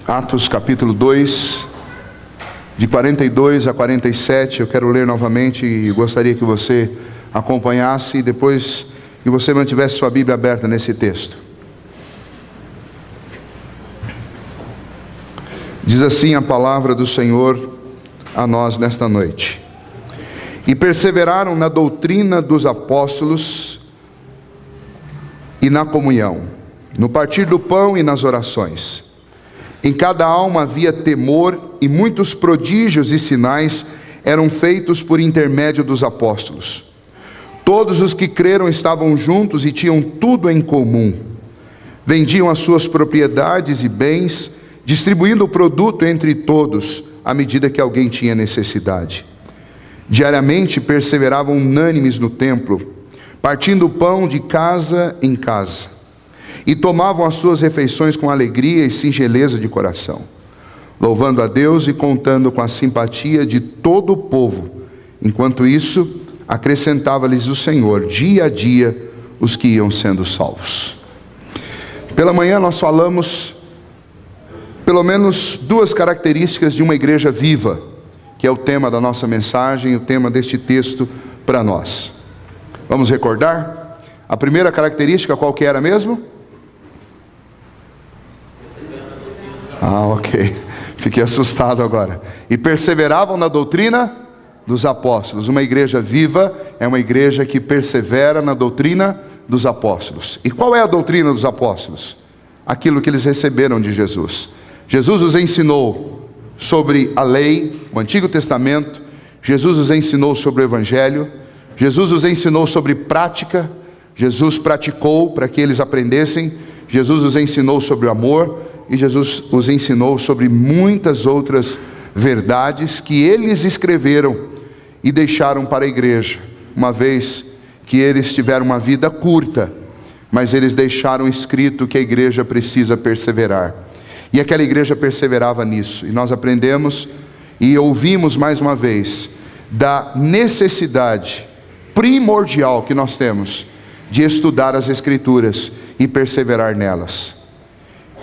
Atos capítulo 2, de 42 a 47, eu quero ler novamente e gostaria que você acompanhasse e depois que você mantivesse sua Bíblia aberta nesse texto. Diz assim a palavra do Senhor a nós nesta noite: e perseveraram na doutrina dos apóstolos e na comunhão, no partir do pão e nas orações. Em cada alma havia temor, e muitos prodígios e sinais eram feitos por intermédio dos apóstolos. Todos os que creram estavam juntos e tinham tudo em comum. Vendiam as suas propriedades e bens, distribuindo o produto entre todos, à medida que alguém tinha necessidade. Diariamente perseveravam unânimes no templo, partindo o pão de casa em casa, e tomavam as suas refeições com alegria e singeleza de coração, louvando a Deus e contando com a simpatia de todo o povo. Enquanto isso, acrescentava-lhes o Senhor, dia a dia, os que iam sendo salvos. Pela manhã nós falamos pelo menos duas características de uma igreja viva, que é o tema da nossa mensagem, o tema deste texto para nós. Vamos recordar? A primeira característica qual que era mesmo? Ok. Fiquei assustado agora. E perseveravam na doutrina dos apóstolos. Uma igreja viva é uma igreja que persevera na doutrina dos apóstolos. E qual é a doutrina dos apóstolos? Aquilo que eles receberam de Jesus. Jesus os ensinou sobre a lei, o Antigo Testamento. Jesus os ensinou sobre o Evangelho. Jesus os ensinou sobre prática. Jesus praticou para que eles aprendessem. Jesus os ensinou sobre o amor. E Jesus os ensinou sobre muitas outras verdades que eles escreveram e deixaram para a igreja, uma vez que eles tiveram uma vida curta, mas eles deixaram escrito que a igreja precisa perseverar. E aquela igreja perseverava nisso. E nós aprendemos e ouvimos mais uma vez da necessidade primordial que nós temos de estudar as Escrituras e perseverar nelas.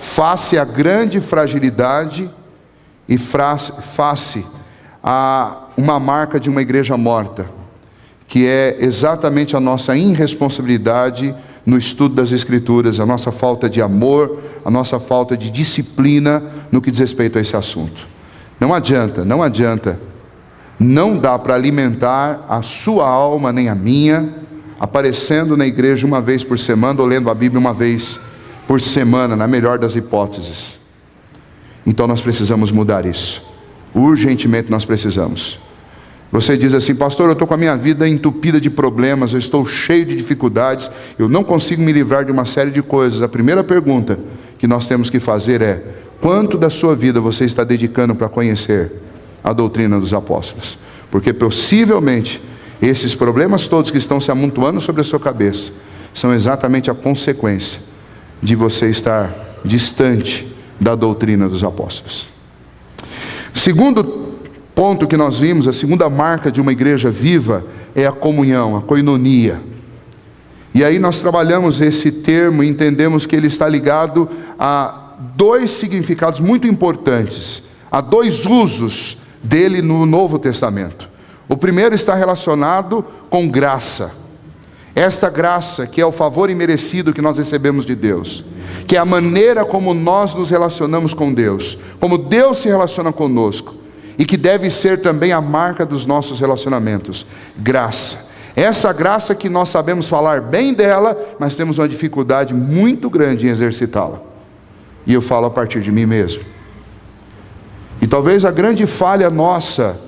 Face à grande fragilidade e face a uma marca de uma igreja morta, que é exatamente a nossa irresponsabilidade no estudo das Escrituras, a nossa falta de amor, a nossa falta de disciplina no que diz respeito a esse assunto. Não adianta, não dá para alimentar a sua alma nem a minha, aparecendo na igreja uma vez por semana ou lendo a Bíblia uma vez por semana, na melhor das hipóteses. Então nós precisamos mudar isso. Urgentemente nós precisamos. Você diz assim: pastor, eu estou com a minha vida entupida de problemas, eu estou cheio de dificuldades, eu não consigo me livrar de uma série de coisas. A primeira pergunta que nós temos que fazer é: quanto da sua vida você está dedicando para conhecer a doutrina dos apóstolos? Porque possivelmente esses problemas todos que estão se amontoando sobre a sua cabeça são exatamente a consequência de você estar distante da doutrina dos apóstolos. Segundo ponto que nós vimos, a segunda marca de uma igreja viva é a comunhão, a koinonia. E aí nós trabalhamos esse termo e entendemos que ele está ligado a dois significados muito importantes, a dois usos dele no Novo Testamento. O primeiro está relacionado com graça. Esta graça, que é o favor imerecido que nós recebemos de Deus, que é a maneira como nós nos relacionamos com Deus, como Deus se relaciona conosco, e que deve ser também a marca dos nossos relacionamentos. Graça. Essa graça que nós sabemos falar bem dela, mas temos uma dificuldade muito grande em exercitá-la. E eu falo a partir de mim mesmo. E talvez a grande falha nossa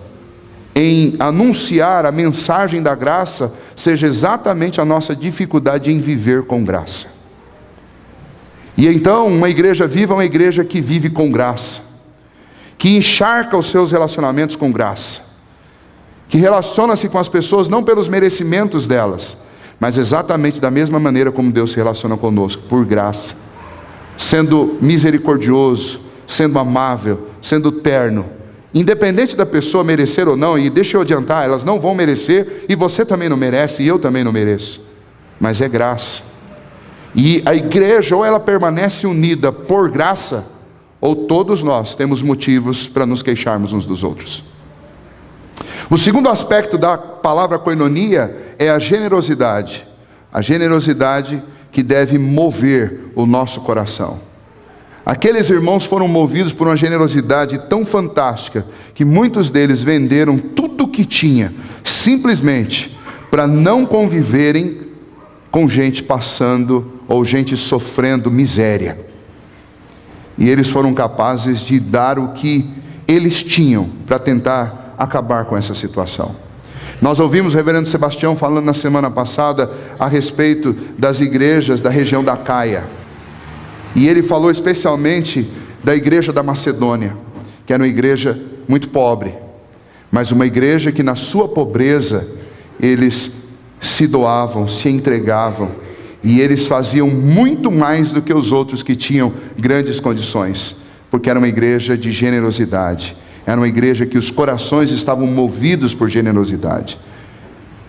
em anunciar a mensagem da graça seja exatamente a nossa dificuldade em viver com graça. E então, uma igreja viva é uma igreja que vive com graça, que encharca os seus relacionamentos com graça, que relaciona-se com as pessoas não pelos merecimentos delas, mas exatamente da mesma maneira como Deus se relaciona conosco, por graça, sendo misericordioso, sendo amável, sendo terno, independente da pessoa merecer ou não. E deixa eu adiantar, elas não vão merecer, e você também não merece, e eu também não mereço, mas é graça. E a igreja, ou ela permanece unida por graça, ou todos nós temos motivos para nos queixarmos uns dos outros. O segundo aspecto da palavra koinonia é a generosidade. A generosidade que deve mover o nosso coração. Aqueles irmãos foram movidos por uma generosidade tão fantástica que muitos deles venderam tudo o que tinha, simplesmente para não conviverem com gente passando ou gente sofrendo miséria. E eles foram capazes de dar o que eles tinham para tentar acabar com essa situação. Nós ouvimos o reverendo Sebastião falando na semana passada a respeito das igrejas da região da Caia. E ele falou especialmente da igreja da Macedônia, que era uma igreja muito pobre, mas uma igreja que na sua pobreza eles se doavam, se entregavam, e eles faziam muito mais do que os outros que tinham grandes condições, porque era uma igreja de generosidade. Era uma igreja que os corações estavam movidos por generosidade.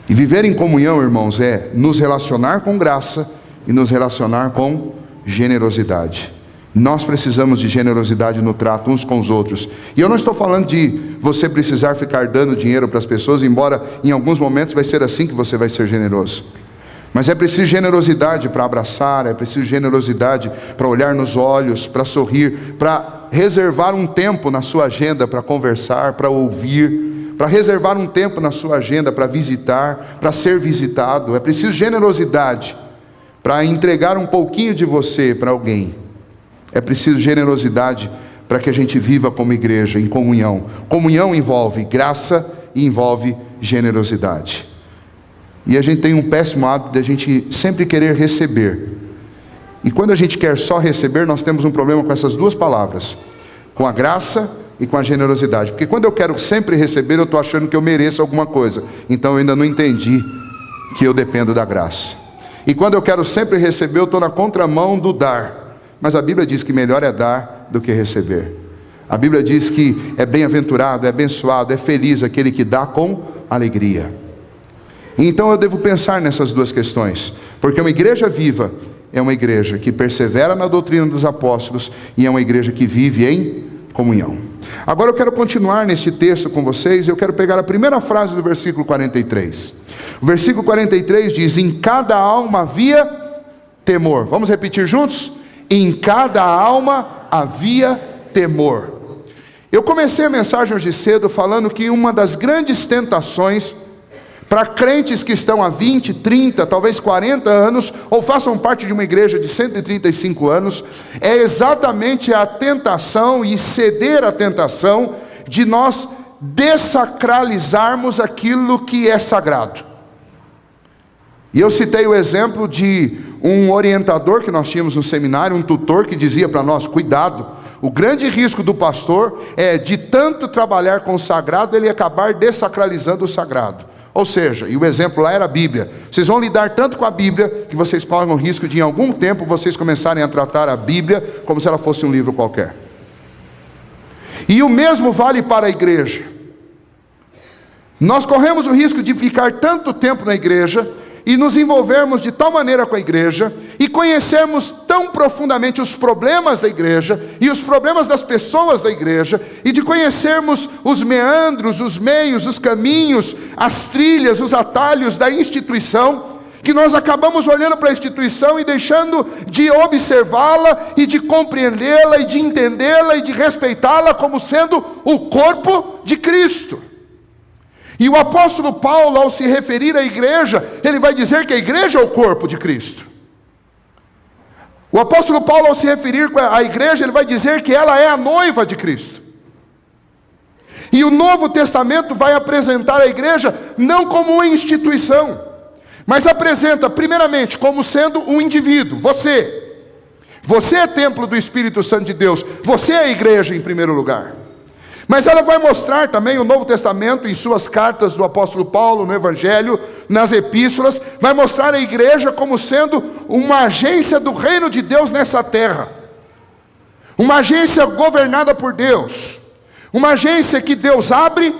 E viver em comunhão, irmãos, é nos relacionar com graça e nos relacionar com generosidade. Nós precisamos de generosidade no trato uns com os outros. E eu não estou falando de você precisar ficar dando dinheiro para as pessoas, embora em alguns momentos vai ser assim que você vai ser generoso. Mas é preciso generosidade para abraçar, é preciso generosidade para olhar nos olhos, para sorrir, para reservar um tempo na sua agenda para conversar, para ouvir, para reservar um tempo na sua agenda para visitar, para ser visitado. É preciso generosidade para entregar um pouquinho de você para alguém. É preciso generosidade para que a gente viva como igreja, em comunhão. Comunhão envolve graça e envolve generosidade. E a gente tem um péssimo hábito de a gente sempre querer receber. E quando a gente quer só receber, nós temos um problema com essas duas palavras, com a graça e com a generosidade. Porque quando eu quero sempre receber, eu estou achando que eu mereço alguma coisa. Então eu ainda não entendi que eu dependo da graça. E quando eu quero sempre receber, eu estou na contramão do dar. Mas a Bíblia diz que melhor é dar do que receber. A Bíblia diz que é bem-aventurado, é abençoado, é feliz aquele que dá com alegria. Então eu devo pensar nessas duas questões, porque uma igreja viva é uma igreja que persevera na doutrina dos apóstolos e é uma igreja que vive em comunhão. Agora eu quero continuar nesse texto com vocês. Eu quero pegar a primeira frase do versículo 43. O versículo 43 diz: em cada alma havia temor. Vamos repetir juntos? Em cada alma havia temor. Eu comecei a mensagem hoje cedo falando que uma das grandes tentações para crentes que estão há 20, 30, talvez 40 anos, ou façam parte de uma igreja de 135 anos, é exatamente a tentação e ceder à tentação de nós dessacralizarmos aquilo que é sagrado. E eu citei o exemplo de um orientador que nós tínhamos no seminário, um tutor que dizia para nós: cuidado, o grande risco do pastor é de tanto trabalhar com o sagrado, ele acabar dessacralizando o sagrado. Ou seja, e o exemplo lá era a Bíblia. Vocês vão lidar tanto com a Bíblia que vocês correm o risco de em algum tempo vocês começarem a tratar a Bíblia como se ela fosse um livro qualquer. E o mesmo vale para a igreja. Nós corremos o risco de ficar tanto tempo na igreja e nos envolvermos de tal maneira com a igreja e conhecermos tão profundamente os problemas da igreja e os problemas das pessoas da igreja, e de conhecermos os meandros, os meios, os caminhos, as trilhas, os atalhos da instituição, que nós acabamos olhando para a instituição e deixando de observá-la e de compreendê-la e de entendê-la e de respeitá-la como sendo o corpo de Cristo. E o apóstolo Paulo, ao se referir à igreja, ele vai dizer que a igreja é o corpo de Cristo. O apóstolo Paulo, ao se referir à igreja, ele vai dizer que ela é a noiva de Cristo. E o Novo Testamento vai apresentar a igreja não como uma instituição, mas apresenta primeiramente como sendo um indivíduo. Você é templo do Espírito Santo de Deus, você é a igreja em primeiro lugar. Mas ela vai mostrar também, o Novo Testamento, em suas cartas do apóstolo Paulo, no Evangelho, nas epístolas, vai mostrar a igreja como sendo uma agência do reino de Deus nessa terra. Uma agência governada por Deus. Uma agência que Deus abre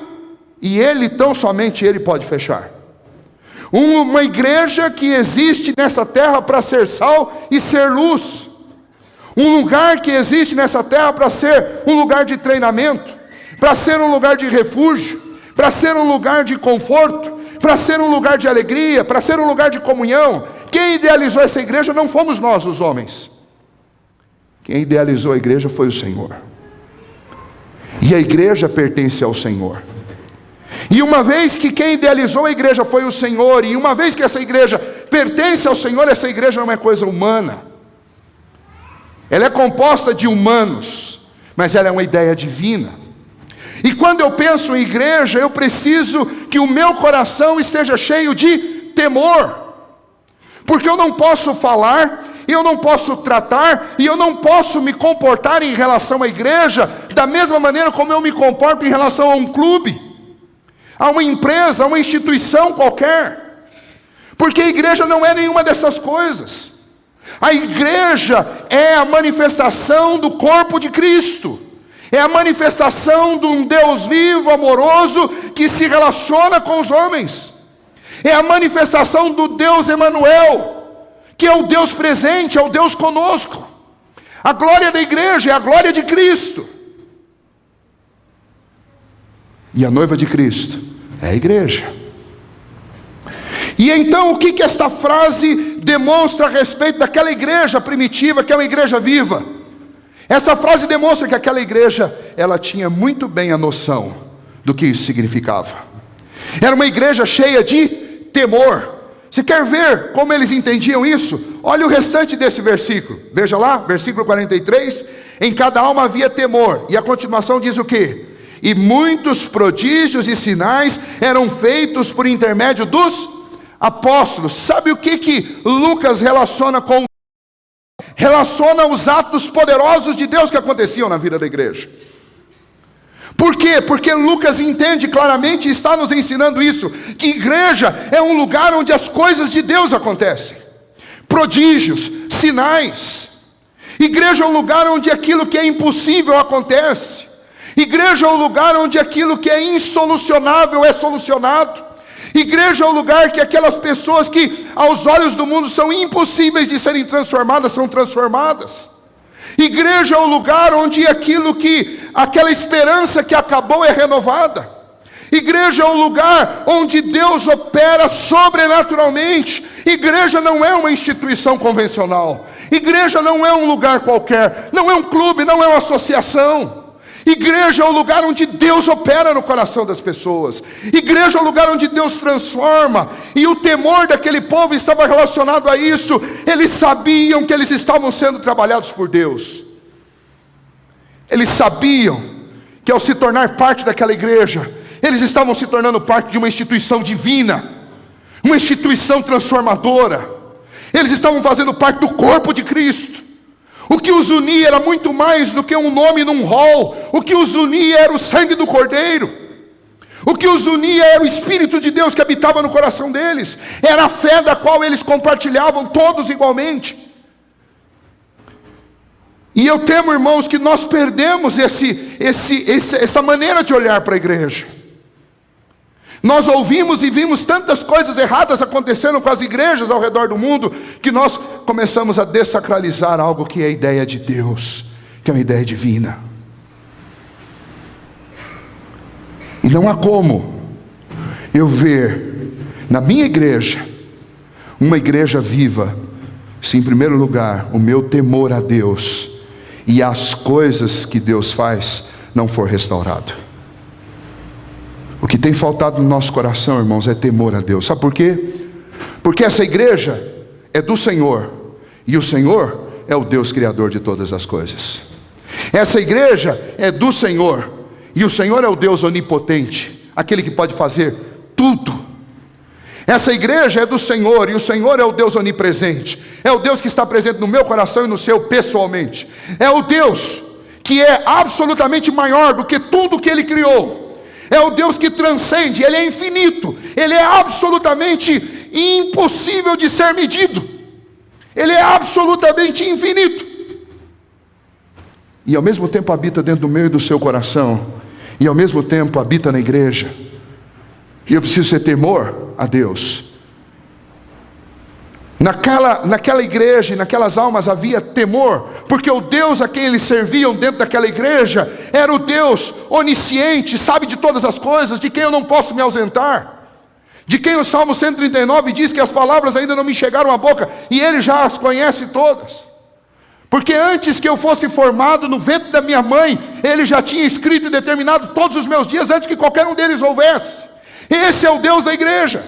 e Ele, tão somente Ele pode fechar. Uma igreja que existe nessa terra para ser sal e ser luz. Um lugar que existe nessa terra para ser um lugar de treinamento, para ser um lugar de refúgio, para ser um lugar de conforto, para ser um lugar de alegria, para ser um lugar de comunhão. Quem idealizou essa igreja não fomos nós, os homens. Quem idealizou a igreja foi o Senhor. E a igreja pertence ao Senhor. E uma vez que quem idealizou a igreja foi o Senhor, e uma vez que essa igreja pertence ao Senhor, essa igreja não é coisa humana. Ela é composta de humanos, mas ela é uma ideia divina. E quando eu penso em igreja, eu preciso que o meu coração esteja cheio de temor. Porque eu não posso falar, eu não posso tratar, e eu não posso me comportar em relação à igreja da mesma maneira como eu me comporto em relação a um clube, a uma empresa, a uma instituição qualquer. Porque a igreja não é nenhuma dessas coisas. A igreja é a manifestação do corpo de Cristo. É a manifestação de um Deus vivo, amoroso, que se relaciona com os homens. É a manifestação do Deus Emanuel, que é o Deus presente, é o Deus conosco. A glória da igreja é a glória de Cristo. E a noiva de Cristo é a igreja. E então o que esta frase demonstra a respeito daquela igreja primitiva, que é uma igreja viva? Essa frase demonstra que aquela igreja, ela tinha muito bem a noção do que isso significava. Era uma igreja cheia de temor. Você quer ver como eles entendiam isso? Olha o restante desse versículo. Veja lá, versículo 43. Em cada alma havia temor. E a continuação diz o quê? E muitos prodígios e sinais eram feitos por intermédio dos apóstolos. Sabe o que Lucas relaciona com? Relaciona os atos poderosos de Deus que aconteciam na vida da igreja. Por quê? Porque Lucas entende claramente e está nos ensinando isso, que igreja é um lugar onde as coisas de Deus acontecem. Prodígios, sinais. Igreja é um lugar onde aquilo que é impossível acontece. Igreja é um lugar onde aquilo que é insolucionável é solucionado. Igreja é o lugar que aquelas pessoas que aos olhos do mundo são impossíveis de serem transformadas, são transformadas. Igreja é o lugar onde aquela esperança que acabou é renovada. Igreja é o lugar onde Deus opera sobrenaturalmente. Igreja não é uma instituição convencional. Igreja não é um lugar qualquer, não é um clube, não é uma associação. Igreja é o lugar onde Deus opera no coração das pessoas. Igreja é o lugar onde Deus transforma. E o temor daquele povo estava relacionado a isso. Eles sabiam que eles estavam sendo trabalhados por Deus. Eles sabiam que ao se tornar parte daquela igreja, eles estavam se tornando parte de uma instituição divina, uma instituição transformadora. Eles estavam fazendo parte do corpo de Cristo. O que os unia era muito mais do que um nome num rol. O que os unia era o sangue do Cordeiro. O que os unia era o Espírito de Deus que habitava no coração deles. Era a fé da qual eles compartilhavam todos igualmente. E eu temo, irmãos, que nós perdemos essa maneira de olhar para a igreja. Nós ouvimos e vimos tantas coisas erradas acontecendo com as igrejas ao redor do mundo, que nós começamos a dessacralizar algo que é a ideia de Deus, que é uma ideia divina. E não há como eu ver na minha igreja uma igreja viva, se em primeiro lugar o meu temor a Deus e as coisas que Deus faz não for restaurado. O que tem faltado no nosso coração, irmãos, é temor a Deus. Sabe por quê? Porque essa igreja é do Senhor, e o Senhor é o Deus criador de todas as coisas. Essa igreja é do Senhor, e o Senhor é o Deus onipotente, aquele que pode fazer tudo. Essa igreja é do Senhor, e o Senhor é o Deus onipresente. É o Deus que está presente no meu coração e no seu pessoalmente. É o Deus que é absolutamente maior do que tudo que Ele criou. É o Deus que transcende, Ele é infinito, Ele é absolutamente impossível de ser medido. Ele é absolutamente infinito. E ao mesmo tempo habita dentro do meu e do seu coração, e ao mesmo tempo habita na igreja. E eu preciso ter temor a Deus. Naquela igreja e naquelas almas havia temor, porque o Deus a quem eles serviam dentro daquela igreja era o Deus onisciente, sabe de todas as coisas, de quem eu não posso me ausentar, de quem o Salmo 139 diz que as palavras ainda não me chegaram à boca, e Ele já as conhece todas. Porque antes que eu fosse formado no ventre da minha mãe, Ele já tinha escrito e determinado todos os meus dias, antes que qualquer um deles houvesse. Esse é o Deus da igreja.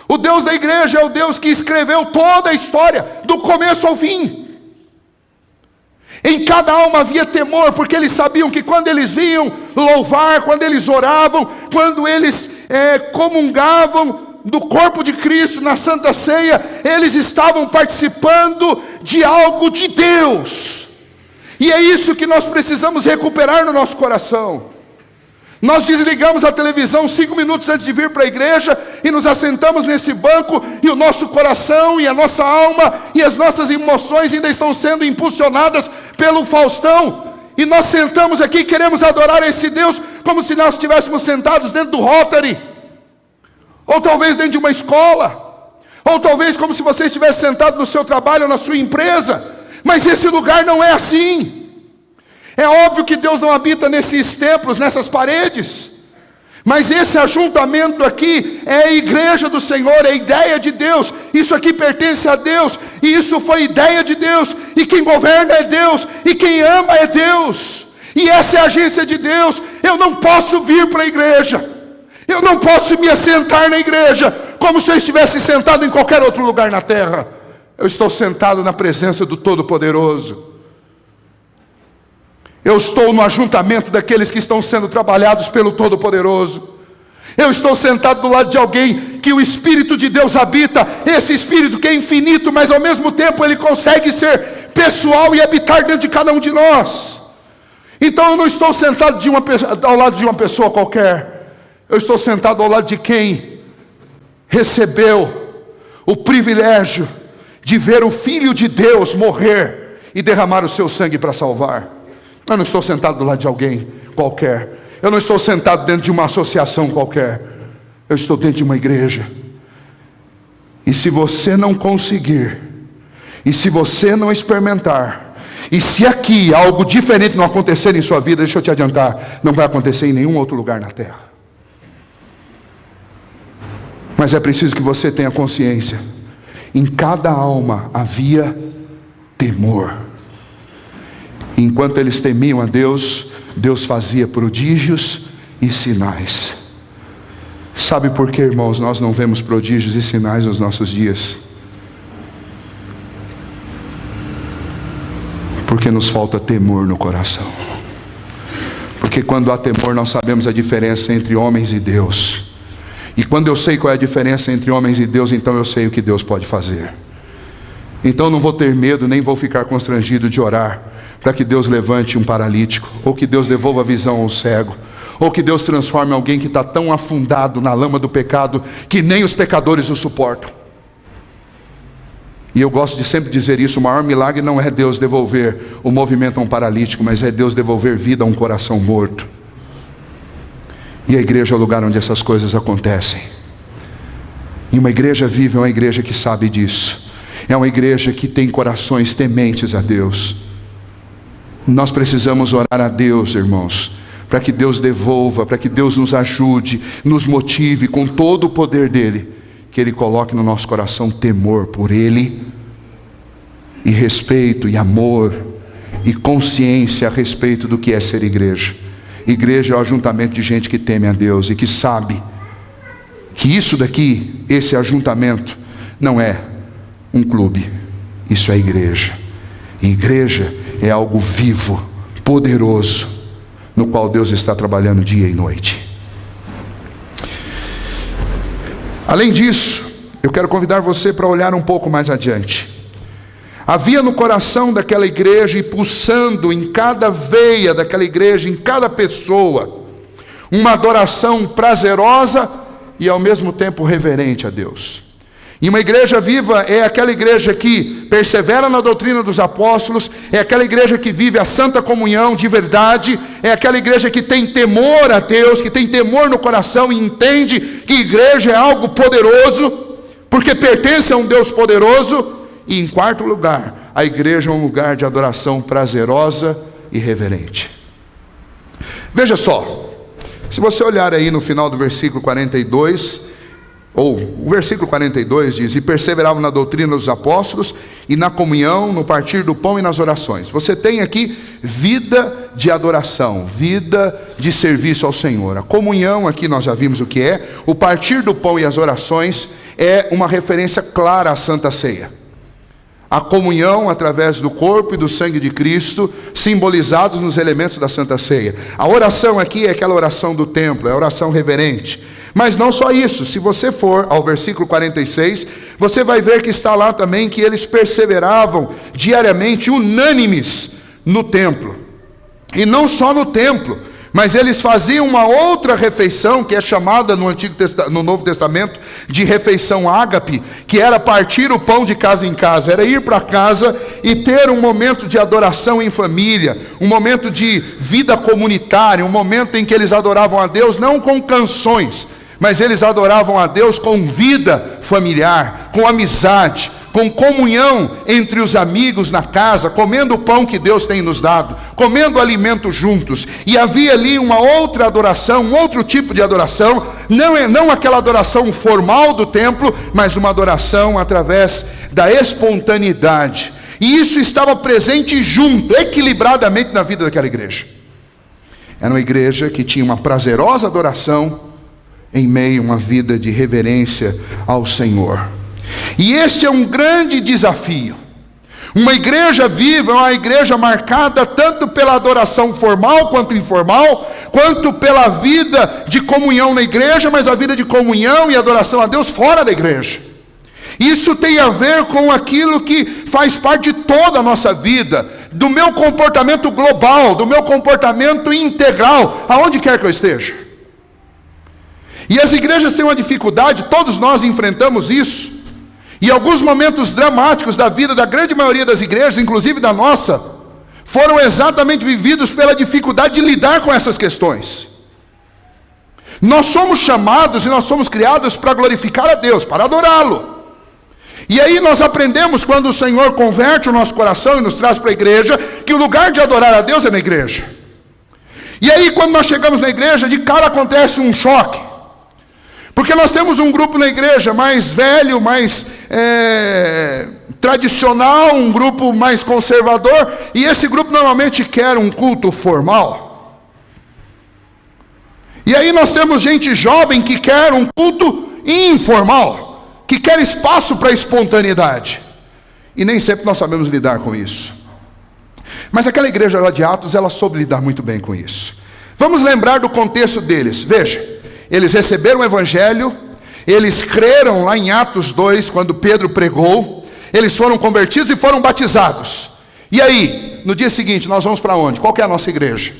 O Deus da igreja é o Deus que escreveu toda a história, do começo ao fim. Em cada alma havia temor, porque eles sabiam que quando eles vinham louvar, quando eles oravam, quando eles comungavam do corpo de Cristo na Santa Ceia, eles estavam participando de algo de Deus. E é isso que nós precisamos recuperar no nosso coração. Nós desligamos a televisão 5 minutos antes de vir para a igreja e nos assentamos nesse banco, e o nosso coração e a nossa alma e as nossas emoções ainda estão sendo impulsionadas pelo Faustão, e nós sentamos aqui e queremos adorar esse Deus como se nós estivéssemos sentados dentro do Rotary, ou talvez dentro de uma escola, ou talvez como se você estivesse sentado no seu trabalho ou na sua empresa. Mas esse lugar não é assim. É óbvio que Deus não habita nesses templos, nessas paredes, mas esse ajuntamento aqui é a igreja do Senhor, é a ideia de Deus. Isso aqui pertence a Deus, e isso foi ideia de Deus, e quem governa é Deus, e quem ama é Deus, e essa é a agência de Deus. Eu não posso vir para a igreja, eu não posso me assentar na igreja como se eu estivesse sentado em qualquer outro lugar na terra. Eu estou sentado na presença do Todo-Poderoso. Eu estou no ajuntamento daqueles que estão sendo trabalhados pelo Todo-Poderoso. Eu estou sentado do lado de alguém que o Espírito de Deus habita. Esse Espírito que é infinito, mas ao mesmo tempo ele consegue ser pessoal e habitar dentro de cada um de nós. Então eu não estou sentado ao lado de uma pessoa qualquer. Eu estou sentado ao lado de quem recebeu o privilégio de ver o Filho de Deus morrer e derramar o seu sangue para salvar. Eu não estou sentado do lado de alguém qualquer. Eu não estou sentado dentro de uma associação qualquer. Eu estou dentro de uma igreja. E se você não conseguir, e se você não experimentar, e se aqui algo diferente não acontecer em sua vida, deixa eu te adiantar, não vai acontecer em nenhum outro lugar na terra. Mas é preciso que você tenha consciência. Em cada alma havia temor. Enquanto eles temiam a Deus, Deus fazia prodígios e sinais. Sabe por que, irmãos, nós não vemos prodígios e sinais nos nossos dias? Porque nos falta temor no coração. Porque quando há temor, nós sabemos a diferença entre homens e Deus. E quando eu sei qual é a diferença entre homens e Deus, então eu sei o que Deus pode fazer. Então não vou ter medo, nem vou ficar constrangido de orar para que Deus levante um paralítico, ou que Deus devolva a visão ao cego, ou que Deus transforme alguém que está tão afundado na lama do pecado que nem os pecadores o suportam. E eu gosto de sempre dizer isso: o maior milagre não é Deus devolver o movimento a um paralítico, mas é Deus devolver vida a um coração morto. E a igreja é o lugar onde essas coisas acontecem. E uma igreja viva é uma igreja que sabe disso. É uma igreja que tem corações tementes a Deus. Nós precisamos orar a Deus, irmãos, para que Deus devolva, para que Deus nos ajude, nos motive com todo o poder dEle, que Ele coloque no nosso coração temor por Ele, e respeito, e amor, e consciência a respeito do que é ser igreja. Igreja é o ajuntamento de gente que teme a Deus e que sabe que isso daqui, esse ajuntamento, não é um clube, isso é igreja. E igreja é algo vivo, poderoso, no qual Deus está trabalhando dia e noite. Além disso, eu quero convidar você para olhar um pouco mais adiante. Havia no coração daquela igreja, e pulsando em cada veia daquela igreja, em cada pessoa, uma adoração prazerosa e ao mesmo tempo reverente a Deus. E uma igreja viva é aquela igreja que persevera na doutrina dos apóstolos, é aquela igreja que vive a santa comunhão de verdade, é aquela igreja que tem temor a Deus, que tem temor no coração e entende que igreja é algo poderoso, porque pertence a um Deus poderoso. E em quarto lugar, a igreja é um lugar de adoração prazerosa e reverente. Veja só, se você olhar aí no final do versículo 42, ou o versículo 42 diz: e perseveravam na doutrina dos apóstolos, e na comunhão, no partir do pão e nas orações. Você tem aqui vida de adoração, vida de serviço ao Senhor. A comunhão, aqui nós já vimos o que é. O partir do pão e as orações é uma referência clara à Santa Ceia. A comunhão através do corpo e do sangue de Cristo, simbolizados nos elementos da Santa Ceia. A oração aqui é aquela oração do templo, é a oração reverente. Mas não só isso, se você for ao versículo 46, você vai ver que está lá também que eles perseveravam diariamente, unânimes, no templo. E não só no templo, mas eles faziam uma outra refeição, que é chamada no Novo Testamento de refeição ágape, que era partir o pão de casa em casa, era ir para casa e ter um momento de adoração em família, um momento de vida comunitária, um momento em que eles adoravam a Deus não com canções, mas eles adoravam a Deus com vida familiar, com amizade, com comunhão entre os amigos na casa, comendo o pão que Deus tem nos dado, comendo alimento juntos. E havia ali uma outra adoração, um outro tipo de adoração, não aquela adoração formal do templo, mas uma adoração através da espontaneidade. E isso estava presente junto, equilibradamente na vida daquela igreja. Era uma igreja que tinha uma prazerosa adoração em meio a uma vida de reverência ao Senhor. E este é um grande desafio. Uma igreja viva é uma igreja marcada tanto pela adoração formal quanto informal, quanto pela vida de comunhão na igreja, mas a vida de comunhão e adoração a Deus fora da igreja. Isso tem a ver com aquilo que faz parte de toda a nossa vida, do meu comportamento global, do meu comportamento integral, aonde quer que eu esteja. E as igrejas têm uma dificuldade, todos nós enfrentamos isso, e alguns momentos dramáticos da vida da grande maioria das igrejas, inclusive da nossa, foram exatamente vividos pela dificuldade de lidar com essas questões. Nós somos chamados e nós somos criados para glorificar a Deus, para adorá-lo. E aí nós aprendemos, quando o Senhor converte o nosso coração e nos traz para a igreja, que o lugar de adorar a Deus é na igreja. E aí quando nós chegamos na igreja, de cara acontece um choque. Porque nós temos um grupo na igreja mais velho, mais tradicional, um grupo mais conservador, e esse grupo normalmente quer um culto formal. E aí nós temos gente jovem que quer um culto informal, que quer espaço para espontaneidade. E nem sempre nós sabemos lidar com isso. Mas aquela igreja lá de Atos, ela soube lidar muito bem com isso. Vamos lembrar do contexto deles. Veja. Eles receberam o evangelho, eles creram lá em Atos 2, quando Pedro pregou, eles foram convertidos e foram batizados. E aí, no dia seguinte, nós vamos para onde? Qual que é a nossa igreja?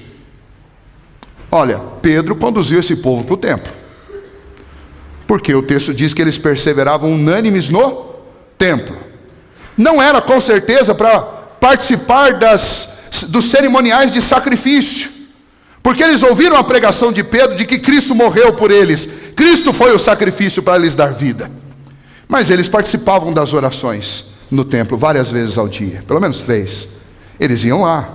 Olha, Pedro conduziu esse povo para o templo. Porque o texto diz que eles perseveravam unânimes no templo. Não era com certeza para participar dos cerimoniais de sacrifício. Porque eles ouviram a pregação de Pedro de que Cristo morreu por eles. Cristo foi o sacrifício para lhes dar vida. Mas eles participavam das orações no templo várias vezes ao dia, pelo menos 3. Eles iam lá.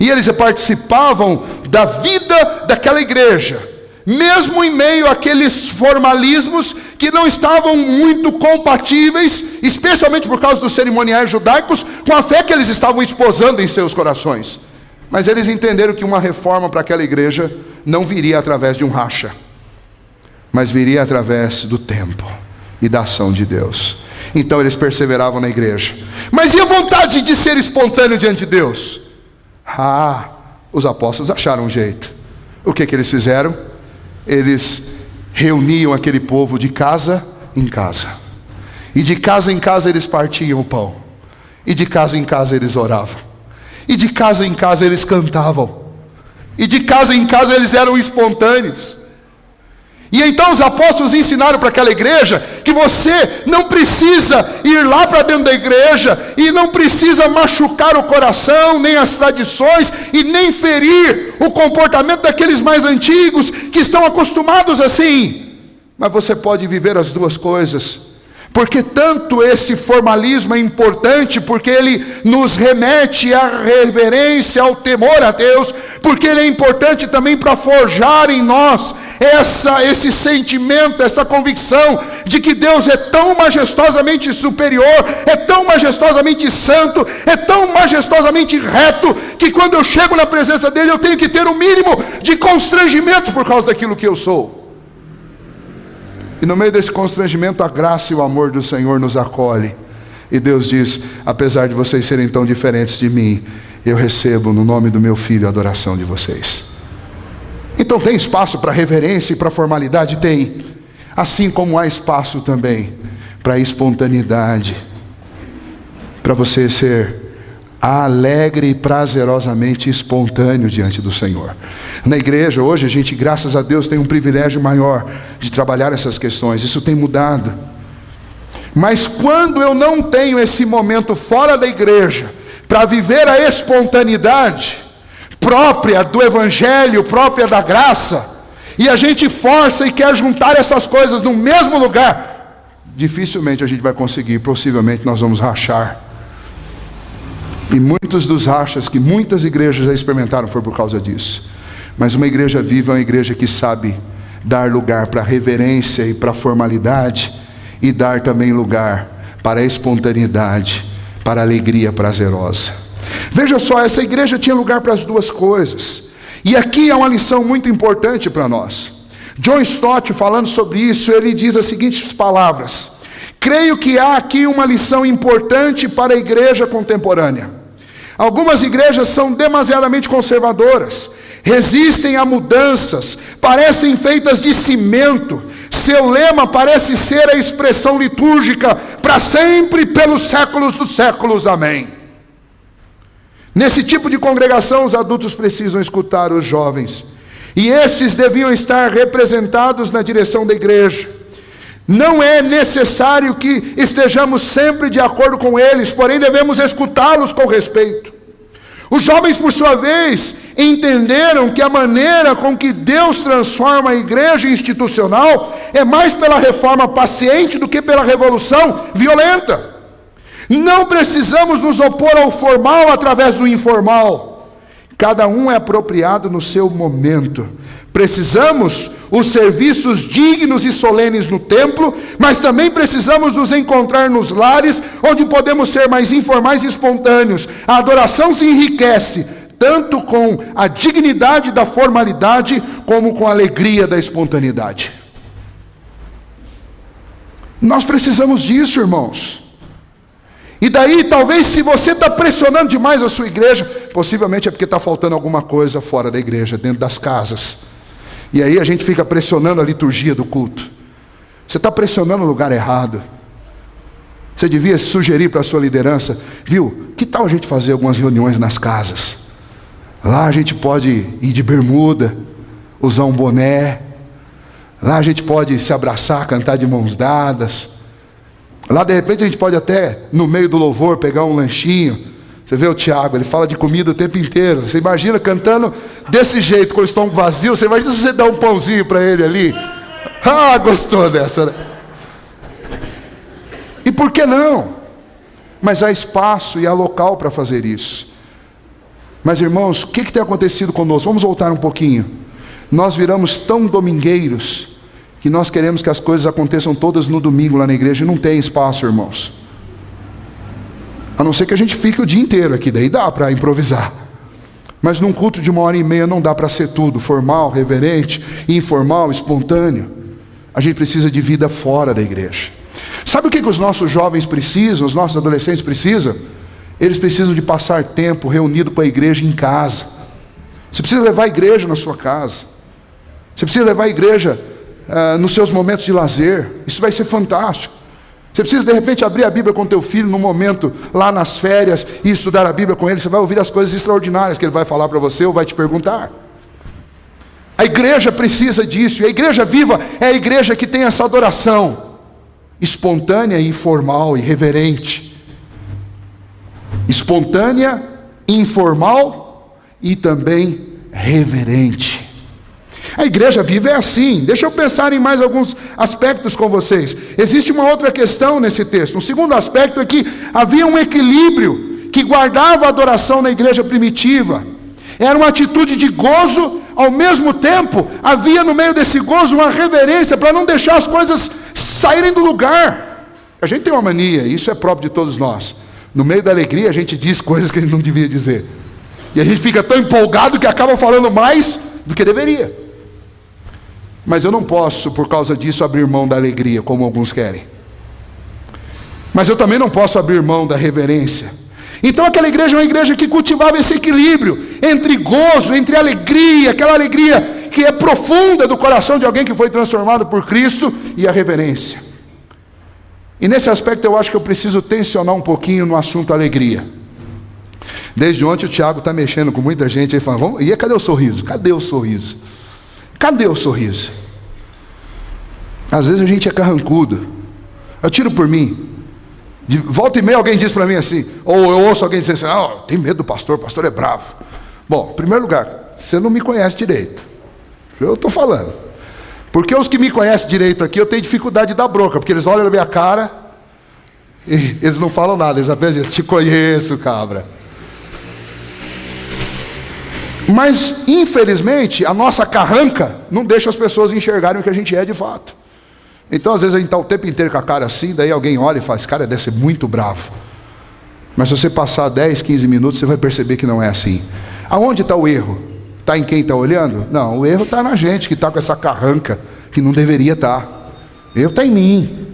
E eles participavam da vida daquela igreja, mesmo em meio àqueles formalismos que não estavam muito compatíveis, especialmente por causa dos cerimoniais judaicos, com a fé que eles estavam esposando em seus corações. Mas eles entenderam que uma reforma para aquela igreja não viria através de um racha, mas viria através do tempo e da ação de Deus. Então eles perseveravam na igreja. Mas e a vontade de ser espontâneo diante de Deus? Os apóstolos acharam um jeito. O que eles fizeram? Eles reuniam aquele povo de casa em casa. E de casa em casa eles partiam o pão. E de casa em casa eles oravam. E de casa em casa eles cantavam. E de casa em casa eles eram espontâneos. E então os apóstolos ensinaram para aquela igreja que você não precisa ir lá para dentro da igreja e não precisa machucar o coração, nem as tradições e nem ferir o comportamento daqueles mais antigos que estão acostumados assim. Mas você pode viver as duas coisas. Porque tanto esse formalismo é importante, porque ele nos remete à reverência, ao temor a Deus, porque ele é importante também para forjar em nós esse sentimento, essa convicção de que Deus é tão majestosamente superior, é tão majestosamente santo, é tão majestosamente reto, que quando eu chego na presença dele eu tenho que ter um mínimo de constrangimento por causa daquilo que eu sou. E no meio desse constrangimento, a graça e o amor do Senhor nos acolhe. E Deus diz: apesar de vocês serem tão diferentes de mim, eu recebo no nome do meu Filho a adoração de vocês. Então tem espaço para reverência e para formalidade? Tem. Assim como há espaço também para espontaneidade, para você ser alegre e prazerosamente espontâneo diante do Senhor. Na igreja hoje a gente, graças a Deus, tem um privilégio maior de trabalhar essas questões. Isso tem mudado. Mas quando eu não tenho esse momento fora da igreja para viver a espontaneidade própria do evangelho, própria da graça, e a gente força e quer juntar essas coisas no mesmo lugar, dificilmente a gente vai conseguir. Possivelmente nós vamos rachar. E muitos dos rachas que muitas igrejas já experimentaram foi por causa disso. Mas uma igreja viva é uma igreja que sabe dar lugar para a reverência e para a formalidade, e dar também lugar para a espontaneidade, para a alegria prazerosa. Veja só, essa igreja tinha lugar para as duas coisas. E aqui é uma lição muito importante para nós. John Stott, falando sobre isso, ele diz as seguintes palavras: creio que há aqui uma lição importante para a igreja contemporânea. Algumas igrejas são demasiadamente conservadoras, resistem a mudanças, parecem feitas de cimento. Seu lema parece ser a expressão litúrgica: para sempre, pelos séculos dos séculos, amém. Nesse tipo de congregação, os adultos precisam escutar os jovens, e esses deviam estar representados na direção da igreja. Não é necessário que estejamos sempre de acordo com eles, porém devemos escutá-los com respeito. Os jovens, por sua vez, entenderam que a maneira com que Deus transforma a igreja institucional é mais pela reforma paciente do que pela revolução violenta. Não precisamos nos opor ao formal através do informal. Cada um é apropriado no seu momento. Precisamos os serviços dignos e solenes no templo, mas também precisamos nos encontrar nos lares, onde podemos ser mais informais e espontâneos. A adoração se enriquece, tanto com a dignidade da formalidade, como com a alegria da espontaneidade. Nós precisamos disso, irmãos. E daí, talvez, se você está pressionando demais a sua igreja, possivelmente é porque está faltando alguma coisa fora da igreja, dentro das casas. E aí a gente fica pressionando a liturgia do culto. Você está pressionando o lugar errado. Você devia sugerir para a sua liderança: viu, que tal a gente fazer algumas reuniões nas casas? Lá a gente pode ir de bermuda, usar um boné. Lá a gente pode se abraçar, cantar de mãos dadas. Lá de repente a gente pode até, no meio do louvor, pegar um lanchinho. Você vê o Tiago, ele fala de comida o tempo inteiro. Você imagina cantando desse jeito, com o estômago vazio. Você imagina se você dá um pãozinho para ele ali. Ah, gostou dessa, né? E por que não? Mas há espaço e há local para fazer isso. Mas irmãos, o que tem acontecido conosco? Vamos voltar um pouquinho. Nós viramos tão domingueiros que nós queremos que as coisas aconteçam todas no domingo lá na igreja. E não tem espaço, irmãos. A não ser que a gente fique o dia inteiro aqui, daí dá para improvisar. Mas num culto de 1h30 não dá para ser tudo formal, reverente, informal, espontâneo. A gente precisa de vida fora da igreja. Sabe o que os nossos jovens precisam, os nossos adolescentes precisam? Eles precisam de passar tempo reunido com a igreja em casa. Você precisa levar a igreja na sua casa. Você precisa levar a igreja nos seus momentos de lazer. Isso vai ser fantástico. Você precisa de repente abrir a Bíblia com teu filho num momento lá nas férias e estudar a Bíblia com ele. Você vai ouvir as coisas extraordinárias que ele vai falar para você ou vai te perguntar. A igreja precisa disso. E a igreja viva é a igreja que tem essa adoração espontânea, informal e reverente. Espontânea, informal e também reverente. A igreja viva é assim. Deixa eu pensar em mais alguns aspectos com vocês. Existe uma outra questão nesse texto. Um segundo aspecto é que havia um equilíbrio que guardava a adoração na igreja primitiva. Era uma atitude de gozo, ao mesmo tempo havia no meio desse gozo uma reverência para não deixar as coisas saírem do lugar. A gente tem uma mania, isso é próprio de todos nós. No meio da alegria a gente diz coisas que a gente não devia dizer. E a gente fica tão empolgado que acaba falando mais do que deveria. Mas eu não posso, por causa disso, abrir mão da alegria, como alguns querem. Mas eu também não posso abrir mão da reverência. Então aquela igreja é uma igreja que cultivava esse equilíbrio entre gozo, entre alegria, aquela alegria que é profunda do coração de alguém que foi transformado por Cristo, e a reverência. E nesse aspecto eu acho que eu preciso tensionar um pouquinho no assunto alegria. Desde ontem o Tiago está mexendo com muita gente aí falando, e cadê o sorriso? Cadê o sorriso? Cadê o sorriso? Às vezes a gente é carrancudo. Eu tiro por mim. De volta e meia alguém diz para mim assim, ou eu ouço alguém dizer assim, tem medo do pastor, o pastor é bravo. Bom, em primeiro lugar, você não me conhece direito. Eu estou falando. Porque os que me conhecem direito aqui, eu tenho dificuldade de dar bronca, porque eles olham na minha cara e eles não falam nada, eles apenas dizem, te conheço, cabra. Mas, infelizmente, a nossa carranca não deixa as pessoas enxergarem o que a gente é de fato. Então, às vezes, a gente está o tempo inteiro com a cara assim, daí alguém olha e fala, esse cara deve ser muito bravo. Mas se você passar 10, 15 minutos, você vai perceber que não é assim. Aonde está o erro? Está em quem está olhando? Não, o erro está na gente que está com essa carranca, que não deveria estar. O erro está em mim.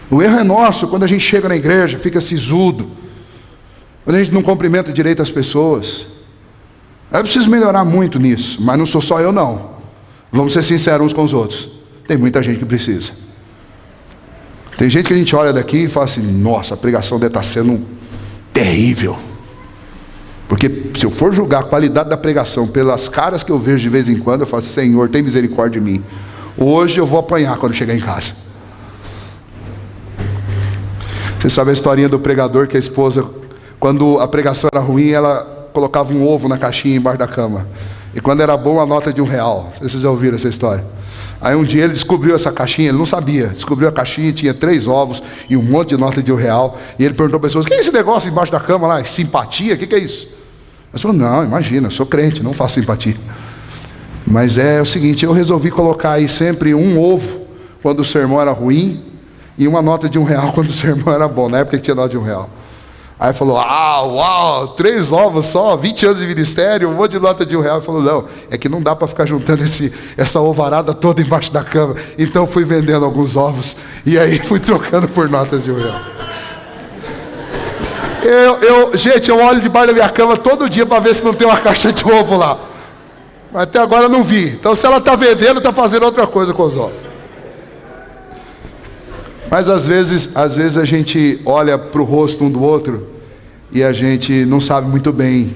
O erro é nosso, quando a gente chega na igreja, fica sisudo. Quando a gente não cumprimenta direito as pessoas. Eu preciso melhorar muito nisso, mas não sou só eu não. Vamos ser sinceros uns com os outros. Tem muita gente que precisa. Tem gente que a gente olha daqui e fala assim, nossa, a pregação deve estar sendo terrível. Porque se eu for julgar a qualidade da pregação pelas caras que eu vejo de vez em quando, eu falo, Senhor, tem misericórdia de mim. Hoje eu vou apanhar quando chegar em casa. Você sabe a historinha do pregador que a esposa, quando a pregação era ruim, ela colocava um ovo na caixinha embaixo da cama. E quando era bom, a nota de R$1. Não sei se vocês já ouviram essa história. Aí um dia ele descobriu essa caixinha, ele não sabia. Descobriu a caixinha, tinha 3 ovos e um monte de nota de R$1. E ele perguntou para as pessoas, o que é esse negócio embaixo da cama lá? Simpatia? O que é isso? Elas falaram, não, imagina, eu sou crente, não faço simpatia. Mas é o seguinte, eu resolvi colocar aí sempre um ovo quando o sermão era ruim e uma nota de R$1 quando o sermão era bom. Na época que tinha nota de R$1. Aí falou, uau, 3 ovos só, 20 anos de ministério, um monte de nota de R$1. Ele falou, não, é que não dá para ficar juntando essa ovarada toda embaixo da cama. Então fui vendendo alguns ovos e aí fui trocando por notas de R$1. Gente, eu olho debaixo da minha cama todo dia para ver se não tem uma caixa de ovo lá. Mas até agora eu não vi. Então se ela está vendendo, está fazendo outra coisa com os ovos. Mas às vezes a gente olha para o rosto um do outro e a gente não sabe muito bem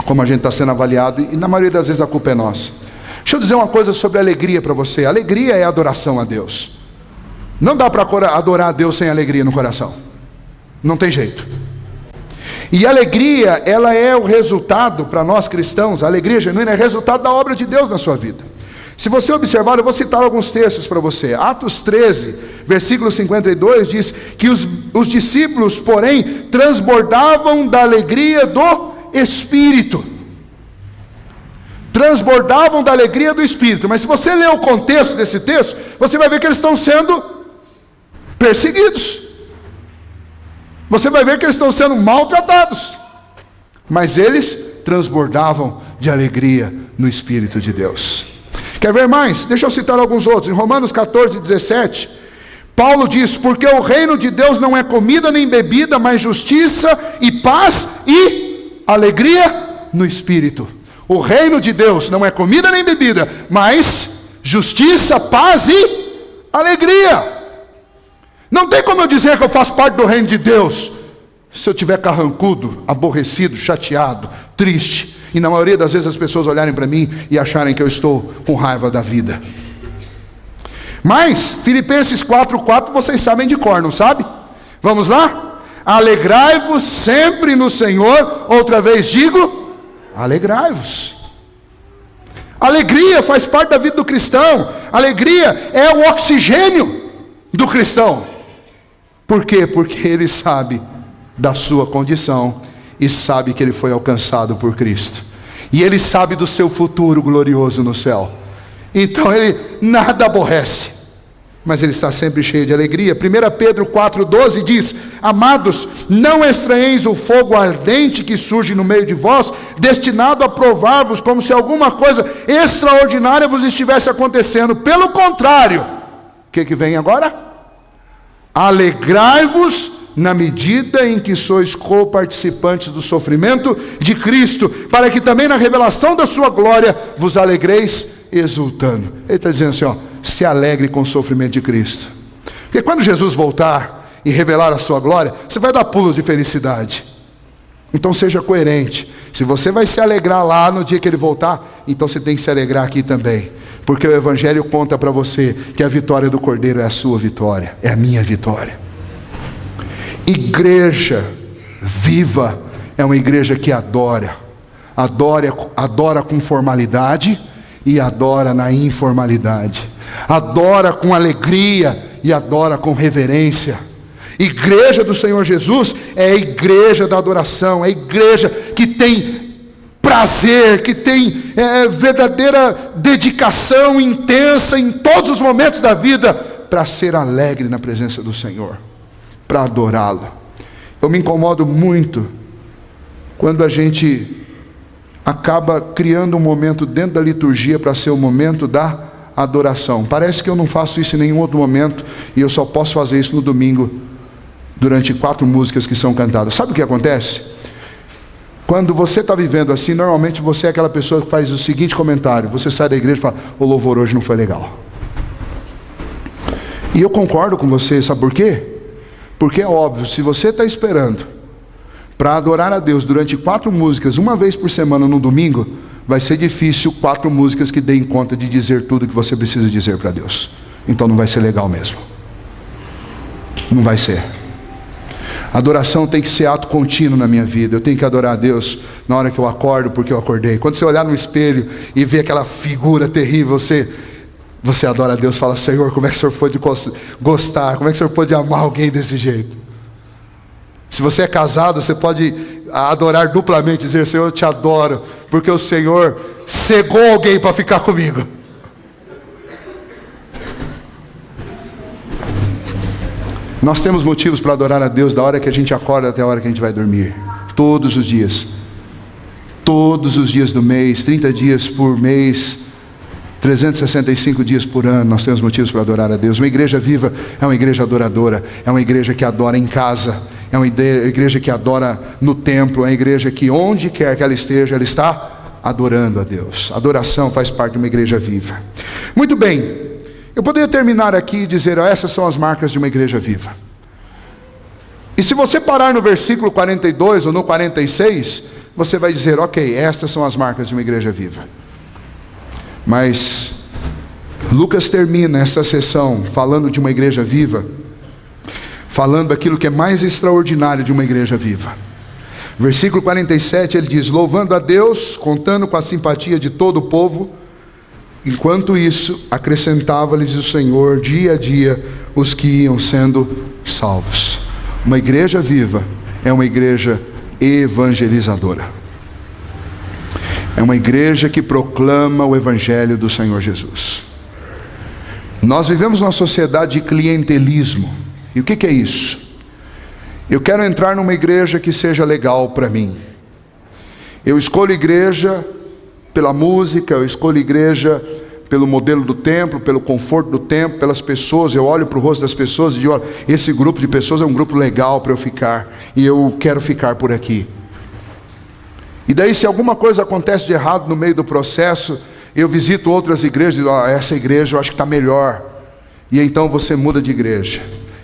como a gente está sendo avaliado, e na maioria das vezes a culpa é nossa. Deixa eu dizer uma coisa sobre alegria para você. Alegria é adoração a Deus. Não dá para adorar a Deus sem alegria no coração. Não tem jeito. E a alegria, ela é o resultado, para nós cristãos, a alegria genuína é resultado da obra de Deus na sua vida. Se você observar, eu vou citar alguns textos para você. Atos 13, versículo 52, diz que os discípulos, porém, transbordavam da alegria do Espírito. Transbordavam da alegria do Espírito. Mas se você ler o contexto desse texto, você vai ver que eles estão sendo perseguidos. Você vai ver que eles estão sendo maltratados. Mas eles transbordavam de alegria no Espírito de Deus. Quer ver mais? Deixa eu citar alguns outros. Em Romanos 14, 17, Paulo diz, porque o reino de Deus não é comida nem bebida, mas justiça e paz e alegria no Espírito. O reino de Deus não é comida nem bebida, mas justiça, paz e alegria. Não tem como eu dizer que eu faço parte do reino de Deus se eu estiver carrancudo, aborrecido, chateado, triste. E na maioria das vezes as pessoas olharem para mim e acharem que eu estou com raiva da vida. Mas, Filipenses 4:4 vocês sabem de cor, não sabe? Vamos lá? Alegrai-vos sempre no Senhor. Outra vez digo, alegrai-vos. Alegria faz parte da vida do cristão. Alegria é o oxigênio do cristão. Por quê? Porque ele sabe da sua condição e sabe que ele foi alcançado por Cristo. E ele sabe do seu futuro glorioso no céu. Então ele nada aborrece, mas ele está sempre cheio de alegria. 1 Pedro 4,12 diz: amados, não estranheis o fogo ardente que surge no meio de vós, destinado a provar-vos como se alguma coisa extraordinária vos estivesse acontecendo. Pelo contrário, o que vem agora? Alegrai-vos na medida em que sois co-participantes do sofrimento de Cristo, para que também na revelação da sua glória vos alegreis exultando. Ele está dizendo assim, ó, se alegre com o sofrimento de Cristo, porque quando Jesus voltar e revelar a sua glória, você vai dar pulos de felicidade. Então seja coerente. Se você vai se alegrar lá no dia que ele voltar, então você tem que se alegrar aqui também, porque o Evangelho conta para você que a vitória do Cordeiro é a sua vitória, é a minha vitória. Igreja viva é uma igreja que adora com formalidade e adora na informalidade, adora com alegria e adora com reverência. Igreja do Senhor Jesus é a igreja da adoração, é a igreja que tem prazer, que tem verdadeira dedicação intensa em todos os momentos da vida para ser alegre na presença do Senhor, para adorá-lo. Eu me incomodo muito quando a gente acaba criando um momento dentro da liturgia para ser o momento da adoração. Parece que eu não faço isso em nenhum outro momento e eu só posso fazer isso no domingo, durante 4 músicas que são cantadas. Sabe o que acontece? Quando você está vivendo assim, normalmente você é aquela pessoa que faz o seguinte comentário: você sai da igreja e fala, o louvor hoje não foi legal. E eu concordo com você, sabe por quê? Porque é óbvio, se você está esperando para adorar a Deus durante 4 músicas, uma vez por semana no domingo, vai ser difícil 4 músicas que deem conta de dizer tudo que você precisa dizer para Deus. Então não vai ser legal mesmo. Não vai ser. Adoração tem que ser ato contínuo na minha vida. Eu tenho que adorar a Deus na hora que eu acordo, porque eu acordei. Quando você olhar no espelho e ver aquela figura terrível, você adora a Deus, fala, Senhor, como é que o Senhor pode gostar? Como é que o Senhor pode amar alguém desse jeito? Se você é casado, você pode adorar duplamente, dizer, Senhor, eu te adoro, porque o Senhor cegou alguém para ficar comigo. Nós temos motivos para adorar a Deus da hora que a gente acorda até a hora que a gente vai dormir. Todos os dias. Todos os dias do mês, 30 dias por mês, 365 dias por ano, nós temos motivos para adorar a Deus. Uma igreja viva é uma igreja adoradora, é uma igreja que adora em casa, é uma igreja que adora no templo, é uma igreja que onde quer que ela esteja, ela está adorando a Deus. Adoração faz parte de uma igreja viva. Muito bem, eu poderia terminar aqui e dizer, essas são as marcas de uma igreja viva. E se você parar no versículo 42 ou no 46, você vai dizer, ok, estas são as marcas de uma igreja viva. Mas Lucas termina essa sessão falando de uma igreja viva, falando aquilo que é mais extraordinário de uma igreja viva. Versículo 47, ele diz, louvando a Deus, contando com a simpatia de todo o povo, enquanto isso, acrescentava-lhes o Senhor dia a dia os que iam sendo salvos. Uma igreja viva é uma igreja evangelizadora. É uma igreja que proclama o Evangelho do Senhor Jesus. Nós vivemos numa sociedade de clientelismo. E o que é isso? Eu quero entrar numa igreja que seja legal para mim. Eu escolho igreja pela música, eu escolho igreja pelo modelo do templo, pelo conforto do templo, pelas pessoas. Eu olho para o rosto das pessoas e digo, olha, esse grupo de pessoas é um grupo legal para eu ficar, e eu quero ficar por aqui. E daí, se alguma coisa acontece de errado no meio do processo, eu visito outras igrejas e digo, essa igreja eu acho que está melhor, e então você muda de igreja.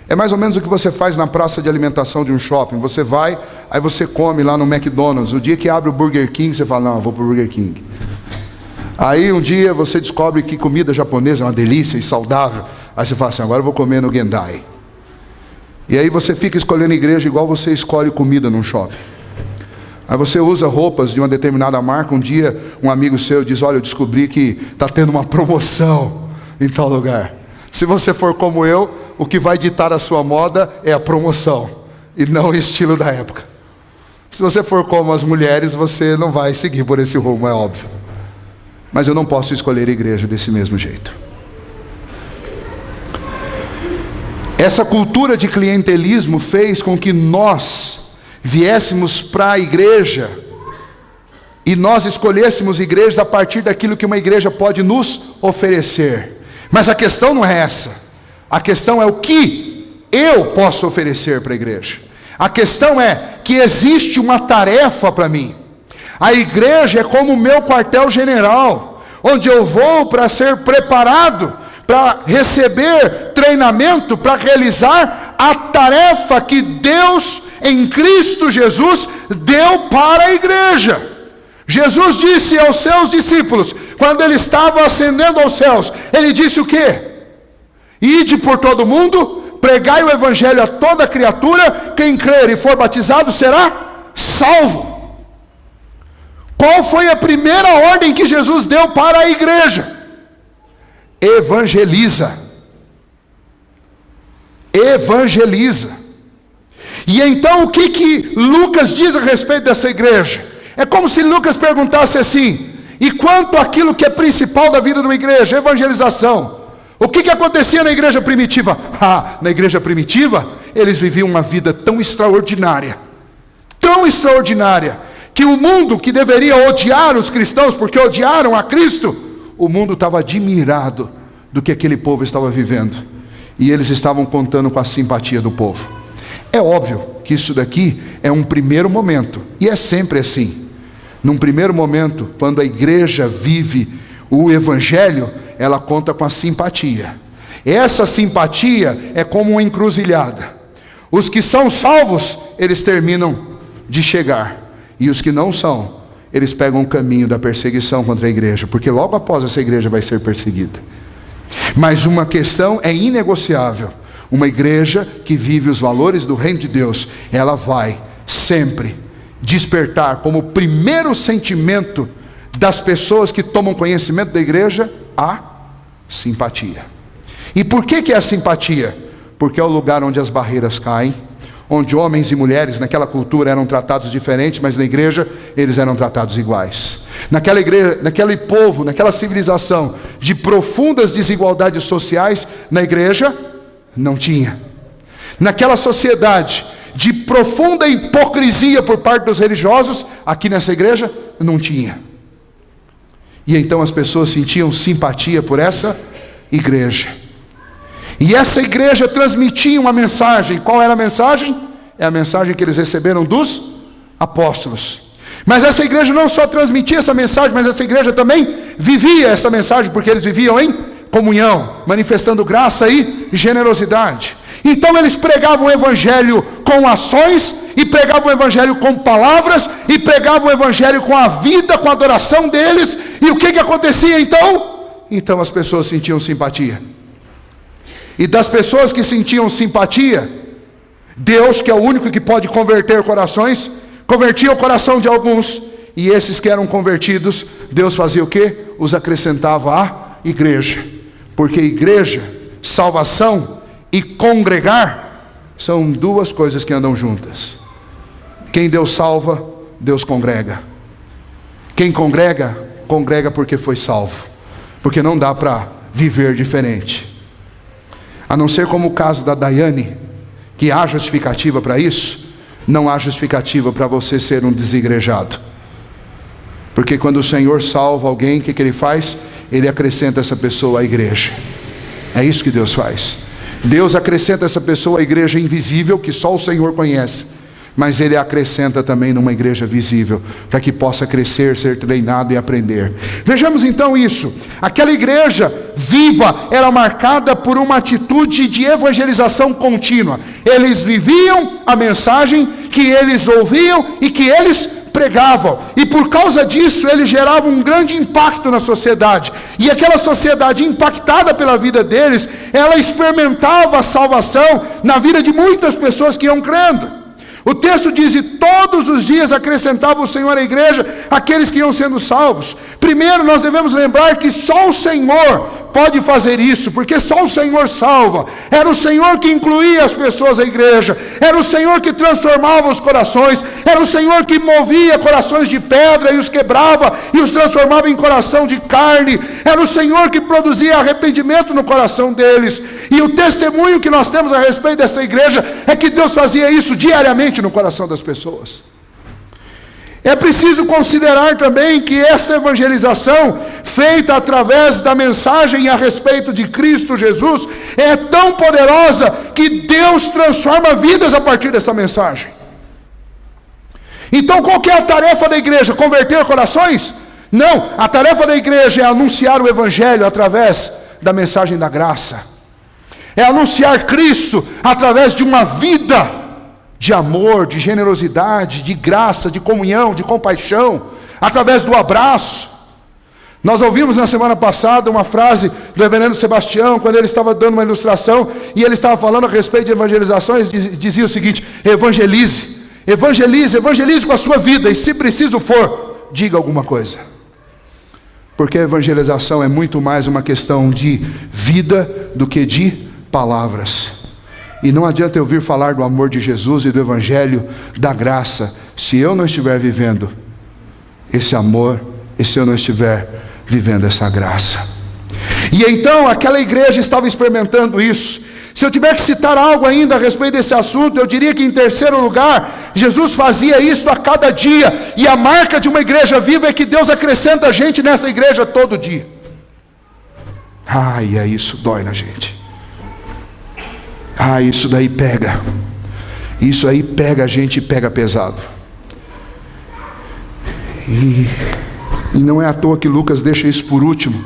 É mais ou menos o que você faz na praça de alimentação de um shopping. Você vai, aí você come lá no McDonald's. O dia que abre o Burger King, você fala, não, eu vou para o Burger King. Aí um dia você descobre que comida japonesa é uma delícia e saudável. Aí você fala assim, agora eu vou comer no Gendai. E aí você fica escolhendo igreja igual você escolhe comida num shopping. Aí você usa roupas de uma determinada marca, um dia um amigo seu diz: olha, eu descobri que está tendo uma promoção em tal lugar. Se você for como eu, o que vai ditar a sua moda é a promoção, e não o estilo da época. Se você for como as mulheres, você não vai seguir por esse rumo, é óbvio. Mas eu não posso escolher a igreja desse mesmo jeito. Essa cultura de clientelismo fez com que nós viéssemos para a igreja e nós escolhêssemos igrejas a partir daquilo que uma igreja pode nos oferecer. Mas a questão não é essa. A questão é o que eu posso oferecer para a igreja. A questão é que existe uma tarefa para mim. A igreja é como o meu quartel-general, onde eu vou para ser preparado, para receber treinamento, para realizar a tarefa que Deus em Cristo Jesus deu para a igreja. Jesus disse aos seus discípulos, quando ele estava ascendendo aos céus, ele disse o quê? Ide por todo mundo, pregai o evangelho a toda criatura, quem crer e for batizado será salvo. Qual foi a primeira ordem que Jesus deu para a igreja? Evangeliza. Evangeliza. E então o que Lucas diz a respeito dessa igreja? É como se Lucas perguntasse assim: e quanto àquilo que é principal da vida de uma igreja? Evangelização. O que acontecia na igreja primitiva? Na igreja primitiva, eles viviam uma vida tão extraordinária, que o mundo que deveria odiar os cristãos, porque odiaram a Cristo, o mundo estava admirado do que aquele povo estava vivendo, e eles estavam contando com a simpatia do povo. É óbvio que isso daqui é um primeiro momento, e é sempre assim. Num primeiro momento, quando a igreja vive o evangelho, ela conta com a simpatia. Essa simpatia é como uma encruzilhada. Os que são salvos, eles terminam de chegar, e os que não são, eles pegam o caminho da perseguição contra a igreja, porque logo após essa igreja vai ser perseguida. Mas uma questão é inegociável: uma igreja que vive os valores do reino de Deus, ela vai sempre despertar como primeiro sentimento das pessoas que tomam conhecimento da igreja a simpatia. E por que é a simpatia? Porque é o lugar onde as barreiras caem, onde homens e mulheres naquela cultura eram tratados diferentes, mas na igreja eles eram tratados iguais. Naquela igreja, naquele povo, naquela civilização de profundas desigualdades sociais, na igreja não tinha. Naquela sociedade de profunda hipocrisia por parte dos religiosos, aqui nessa igreja não tinha. E então as pessoas sentiam simpatia por essa igreja. E essa igreja transmitia uma mensagem. Qual era a mensagem? É a mensagem que eles receberam dos apóstolos. Mas essa igreja não só transmitia essa mensagem, mas essa igreja também vivia essa mensagem, porque eles viviam em comunhão, manifestando graça e generosidade. Então eles pregavam o evangelho com ações, e pregavam o evangelho com palavras, e pregavam o evangelho com a vida, com a adoração deles. E o que acontecia então? Então as pessoas sentiam simpatia. E das pessoas que sentiam simpatia, Deus, que é o único que pode converter corações, convertia o coração de alguns, e esses que eram convertidos, Deus fazia o quê? Os acrescentava à igreja. Porque igreja, salvação e congregar são duas coisas que andam juntas. Quem Deus salva, Deus congrega. Quem congrega, congrega porque foi salvo. Porque não dá para viver diferente. A não ser como o caso da Daiane, que há justificativa para isso, não há justificativa para você ser um desigrejado. Porque quando o Senhor salva alguém, o que Ele faz? Ele acrescenta essa pessoa à igreja. É isso que Deus faz. Deus acrescenta essa pessoa à igreja invisível, que só o Senhor conhece, mas Ele acrescenta também numa igreja visível, para que possa crescer, ser treinado e aprender. Vejamos então isso. Aquela igreja viva era marcada por uma atitude de evangelização contínua. Eles viviam a mensagem que eles ouviam e que eles pregavam, e por causa disso eles geravam um grande impacto na sociedade, e aquela sociedade impactada pela vida deles, ela experimentava a salvação na vida de muitas pessoas que iam crendo. O texto diz: e todos os dias acrescentava o Senhor à igreja aqueles que iam sendo salvos. Primeiro nós devemos lembrar que só o Senhor pode fazer isso, porque só o Senhor salva. Era o Senhor que incluía as pessoas à igreja, era o Senhor que transformava os corações, era o Senhor que movia corações de pedra e os quebrava e os transformava em coração de carne, era o Senhor que produzia arrependimento no coração deles. E o testemunho que nós temos a respeito dessa igreja é que Deus fazia isso diariamente no coração das pessoas. É preciso considerar também que esta evangelização, feita através da mensagem a respeito de Cristo Jesus, é tão poderosa que Deus transforma vidas a partir dessa mensagem. Então qual que é a tarefa da igreja? Converter corações? Não, a tarefa da igreja é anunciar o Evangelho através da mensagem da graça. É anunciar Cristo através de uma vida de amor, de generosidade, de graça, de comunhão, de compaixão, através do abraço. Nós ouvimos na semana passada uma frase do reverendo Sebastião, quando ele estava dando uma ilustração, e ele estava falando a respeito de evangelização, e dizia o seguinte: evangelize, evangelize, evangelize com a sua vida, e se preciso for, diga alguma coisa. Porque a evangelização é muito mais uma questão de vida do que de palavras. E não adianta eu vir falar do amor de Jesus e do Evangelho da graça, se eu não estiver vivendo esse amor, e se eu não estiver vivendo essa graça. E então aquela igreja estava experimentando isso. Se eu tiver que citar algo ainda a respeito desse assunto, eu diria que em terceiro lugar, Jesus fazia isso a cada dia. E a marca de uma igreja viva é que Deus acrescenta gente nessa igreja todo dia. Ai, isso dói na gente. Isso daí pega. Isso aí pega a gente e pega pesado. E não é à toa que Lucas deixa isso por último.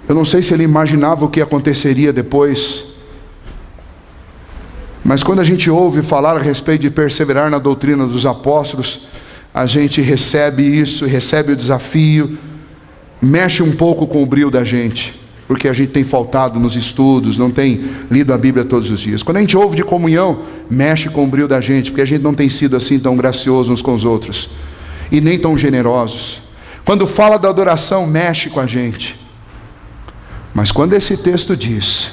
Eu não sei se ele imaginava o que aconteceria depois. Mas quando a gente ouve falar a respeito de perseverar na doutrina dos apóstolos, a gente recebe isso, recebe o desafio, mexe um pouco com o brilho da gente. Porque a gente tem faltado nos estudos, não tem lido a Bíblia todos os dias. Quando a gente ouve de comunhão, mexe com o brilho da gente, porque a gente não tem sido assim tão graciosos uns com os outros, e nem tão generosos. Quando fala da adoração, mexe com a gente. Mas quando esse texto diz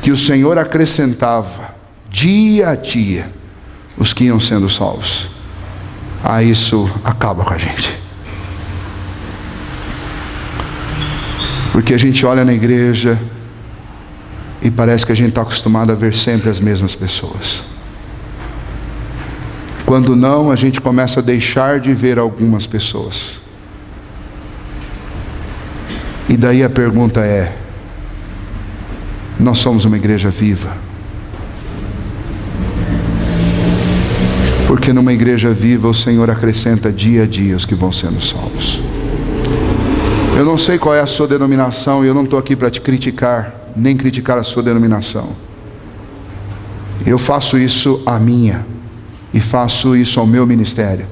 que o Senhor acrescentava dia a dia os que iam sendo salvos, isso acaba com a gente. Porque a gente olha na igreja e parece que a gente está acostumado a ver sempre as mesmas pessoas. Quando não, a gente começa a deixar de ver algumas pessoas. E daí a pergunta é: nós somos uma igreja viva? Porque numa igreja viva o Senhor acrescenta dia a dia os que vão sendo salvos. Eu não sei qual é a sua denominação, e eu não estou aqui para te criticar, nem criticar a sua denominação. Eu faço isso à minha, e faço isso ao meu ministério.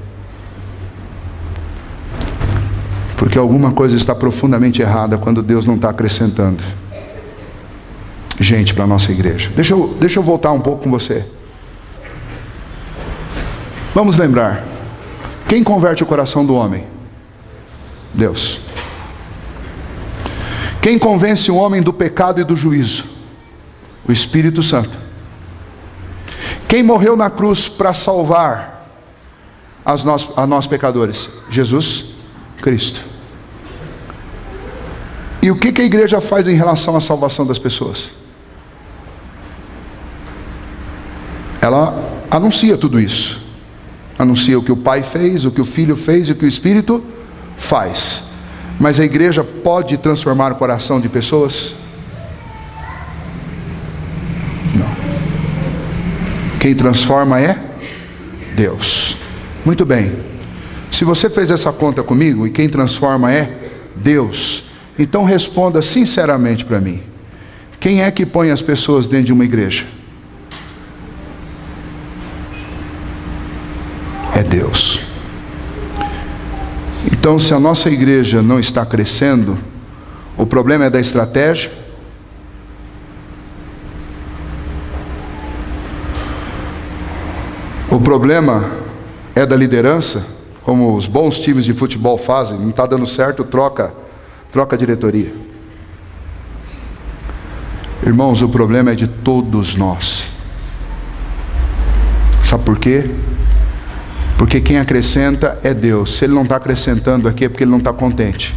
Porque alguma coisa está profundamente errada quando Deus não está acrescentando gente para a nossa igreja. Deixa eu voltar um pouco com você. Vamos lembrar, quem converte o coração do homem? Deus. Quem convence o homem do pecado e do juízo? O Espírito Santo. Quem morreu na cruz para salvar a nós pecadores? Jesus Cristo. E o que a igreja faz em relação à salvação das pessoas? Ela anuncia tudo isso. Anuncia o que o Pai fez, o que o Filho fez e o que o Espírito faz. Mas a igreja pode transformar o coração de pessoas? Não. Quem transforma é Deus. Muito bem. Se você fez essa conta comigo, e quem transforma é Deus, então responda sinceramente para mim: quem é que põe as pessoas dentro de uma igreja? É Deus. Então, se a nossa igreja não está crescendo, o problema é da estratégia? O problema é da liderança, como os bons times de futebol fazem. Não está dando certo, troca a diretoria. Irmãos, o problema é de todos nós. Sabe por quê? Porque quem acrescenta é Deus. Se Ele não está acrescentando aqui, é porque Ele não está contente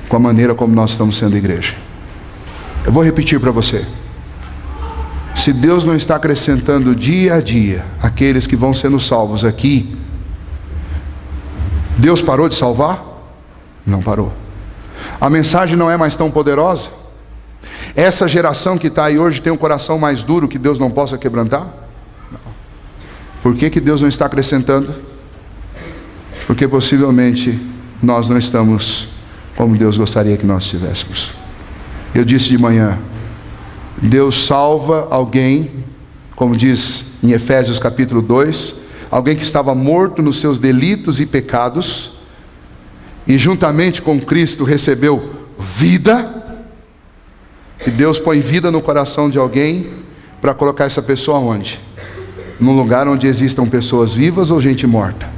com a maneira como nós estamos sendo igreja. Eu vou repetir para você. Se Deus não está acrescentando dia a dia aqueles que vão sendo salvos aqui, Deus parou de salvar? Não parou. A mensagem não é mais tão poderosa? Essa geração que está aí hoje tem um coração mais duro que Deus não possa quebrantar? Não. Por que Deus não está acrescentando? Porque possivelmente nós não estamos como Deus gostaria que nós estivéssemos. Eu disse de manhã, Deus salva alguém, como diz em Efésios capítulo 2, alguém que estava morto nos seus delitos e pecados, e juntamente com Cristo recebeu vida, e Deus põe vida no coração de alguém, para colocar essa pessoa onde? Num lugar onde existam pessoas vivas ou gente morta?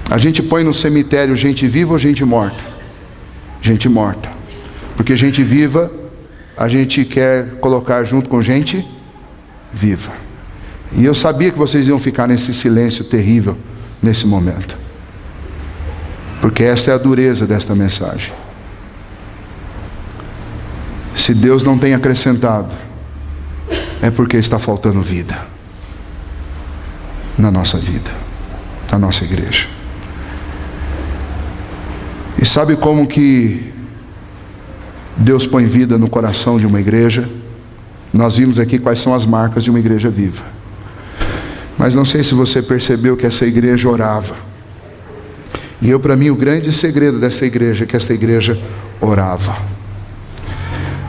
A gente põe no cemitério gente viva ou gente morta? Gente morta. Porque gente viva, a gente quer colocar junto com gente viva. E eu sabia que vocês iam ficar nesse silêncio terrível, nesse momento. Porque essa é a dureza desta mensagem. Se Deus não tem acrescentado, é porque está faltando vida na nossa vida, na nossa igreja. E sabe como que Deus põe vida no coração de uma igreja? Nós vimos aqui quais são as marcas de uma igreja viva. Mas não sei se você percebeu que essa igreja orava. E para mim, o grande segredo dessa igreja é que essa igreja orava.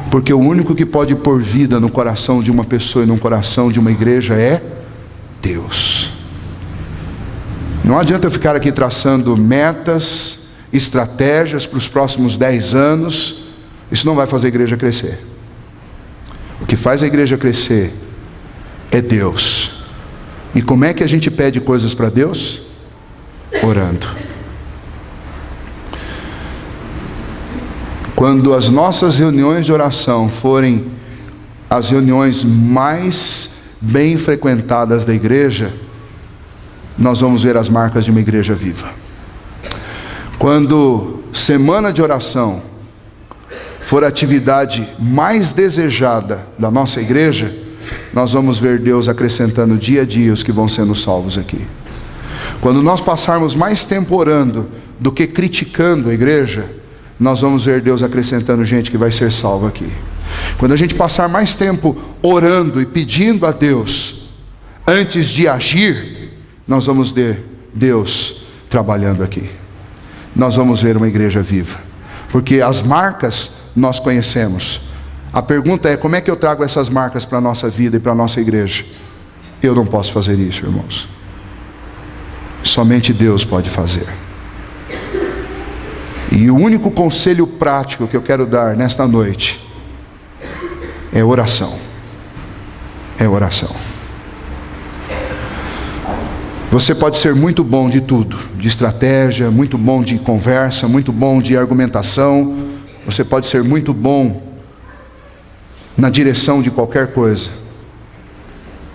Porque o único que pode pôr vida no coração de uma pessoa e no coração de uma igreja é Deus. Não adianta eu ficar aqui traçando metas, estratégias para os próximos 10 anos. Isso não vai fazer a igreja crescer. O que faz a igreja crescer é Deus. E como é que a gente pede coisas para Deus? Orando. Quando as nossas reuniões de oração forem as reuniões mais bem frequentadas da igreja, nós vamos ver as marcas de uma igreja viva. Quando semana de oração for a atividade mais desejada da nossa igreja, nós vamos ver Deus acrescentando dia a dia os que vão sendo salvos aqui. Quando nós passarmos mais tempo orando do que criticando a igreja, nós vamos ver Deus acrescentando gente que vai ser salva aqui. Quando a gente passar mais tempo orando e pedindo a Deus antes de agir, nós vamos ver Deus trabalhando aqui. Nós vamos ver uma igreja viva, porque as marcas nós conhecemos. A pergunta é: como é que eu trago essas marcas para a nossa vida e para a nossa igreja? Eu não posso fazer isso, irmãos. Somente Deus pode fazer. E o único conselho prático que eu quero dar nesta noite é oração. É oração. Você pode ser muito bom de tudo, de estratégia, muito bom de conversa, muito bom de argumentação. Você pode ser muito bom na direção de qualquer coisa.